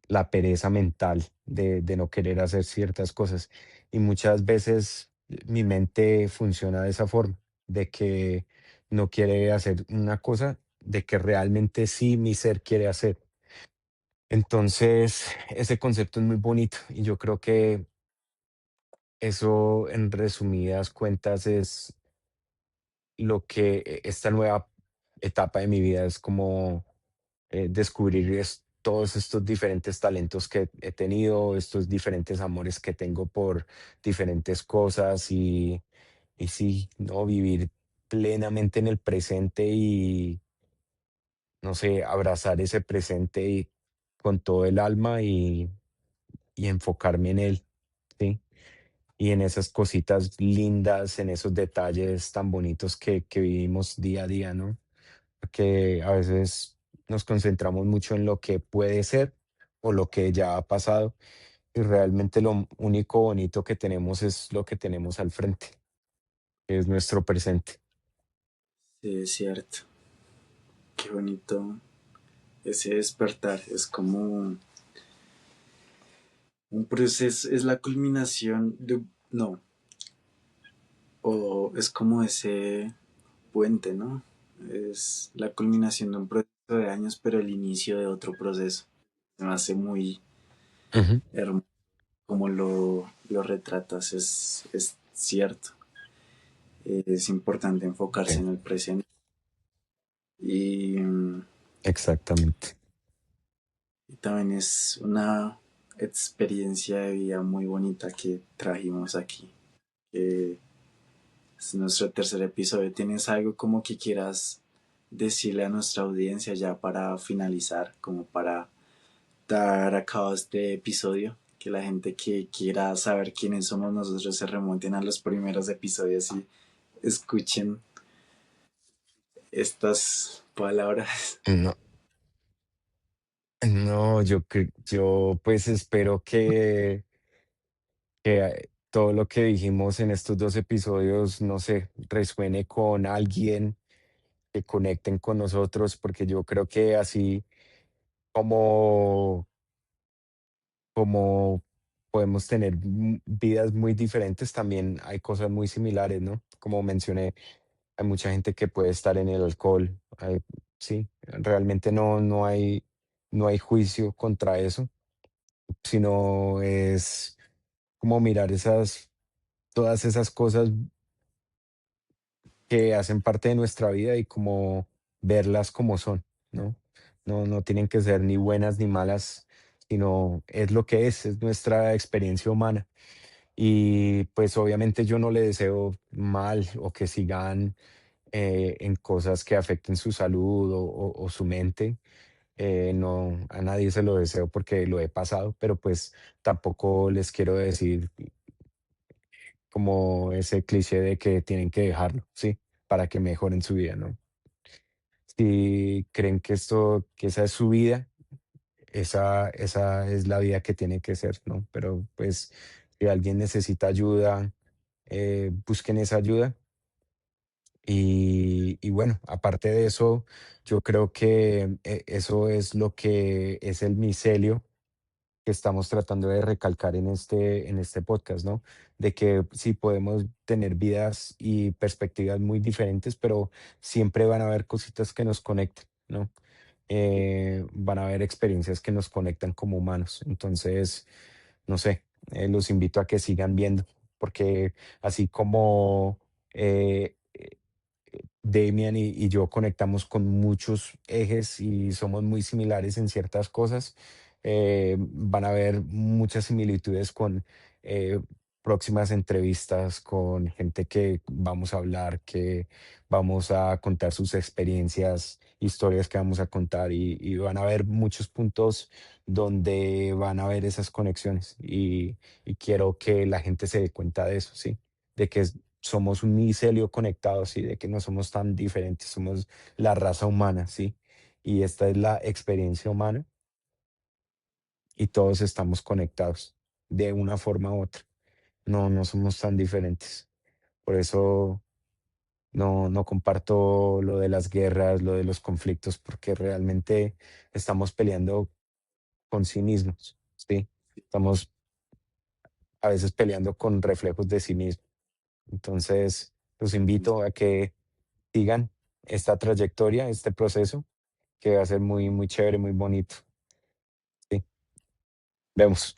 la pereza mental de no querer hacer ciertas cosas. Y muchas veces mi mente funciona de esa forma, de que no quiere hacer una cosa, de que realmente sí mi ser quiere hacer. Entonces, ese concepto es muy bonito y yo creo que eso, en resumidas cuentas, es lo que esta nueva etapa de mi vida es como descubrir todos estos diferentes talentos que he tenido, estos diferentes amores que tengo por diferentes cosas y sí, ¿no? Vivir plenamente en el presente y, no sé, abrazar ese presente y, con todo el alma y enfocarme en él, ¿sí? Y en esas cositas lindas, en esos detalles tan bonitos que vivimos día a día, ¿no? Que a veces nos concentramos mucho en lo que puede ser o lo que ya ha pasado y realmente lo único bonito que tenemos es lo que tenemos al frente, que es nuestro presente. Sí, es cierto. Qué bonito ese despertar. Es como un proceso, es la culminación de... No, o es como ese puente, ¿no? Es la culminación de un proceso de años, pero el inicio de otro proceso. Se me hace muy Ujú. hermoso como lo retratas, es cierto. Es importante enfocarse Sí, en el presente. Y, exactamente. y también es una experiencia de vida muy bonita que trajimos aquí. Que es nuestro tercer episodio. ¿Tienes algo como que quieras decirle a nuestra audiencia ya para finalizar, como para dar a cabo este episodio? Que la gente que quiera saber quiénes somos nosotros se remonten a los primeros episodios y escuchen estas palabras. No, no, yo pues espero que todo lo que dijimos en estos 2 episodios, no sé, resuene con alguien, que conecten con nosotros, porque yo creo que así como como podemos tener vidas muy diferentes, también hay cosas muy similares, ¿no? Como mencioné, hay mucha gente que puede estar en el alcohol, sí, realmente no hay juicio contra eso, sino es como mirar todas esas cosas que hacen parte de nuestra vida y como verlas como son, ¿no? No tienen que ser ni buenas ni malas, sino es lo que es nuestra experiencia humana. Y pues obviamente yo no le deseo mal o que sigan en cosas que afecten su salud o su mente. No, a nadie se lo deseo porque lo he pasado, pero pues tampoco les quiero decir como ese cliché de que tienen que dejarlo, ¿sí? Para que mejoren su vida, ¿no? Si creen que esa es su vida, esa es la vida que tiene que ser, ¿no? Pero pues si alguien necesita ayuda, busquen esa ayuda. Y bueno, aparte de eso, yo creo que eso es lo que es el micelio que estamos tratando de recalcar en este podcast, ¿no? De que sí podemos tener vidas y perspectivas muy diferentes, pero siempre van a haber cositas que nos conecten, ¿no? Van a haber experiencias que nos conectan como humanos. Entonces, no sé, los invito a que sigan viendo, porque así como Damian y yo conectamos con muchos ejes y somos muy similares en ciertas cosas. Van a haber muchas similitudes con eh, próximas entrevistas con gente que vamos a hablar, que vamos a contar sus experiencias, historias que vamos a contar y van a haber muchos puntos donde van a haber esas conexiones y quiero que la gente se dé cuenta de eso, ¿sí? De que somos un micelio conectado, ¿sí? De que no somos tan diferentes, somos la raza humana, ¿sí? Y esta es la experiencia humana y todos estamos conectados de una forma u otra. No somos tan diferentes. Por eso no comparto lo de las guerras, lo de los conflictos, porque realmente estamos peleando con sí mismos, ¿sí? Estamos a veces peleando con reflejos de sí mismos. Entonces, los invito a que sigan esta trayectoria, este proceso, que va a ser muy, muy chévere, muy bonito. Sí, vemos.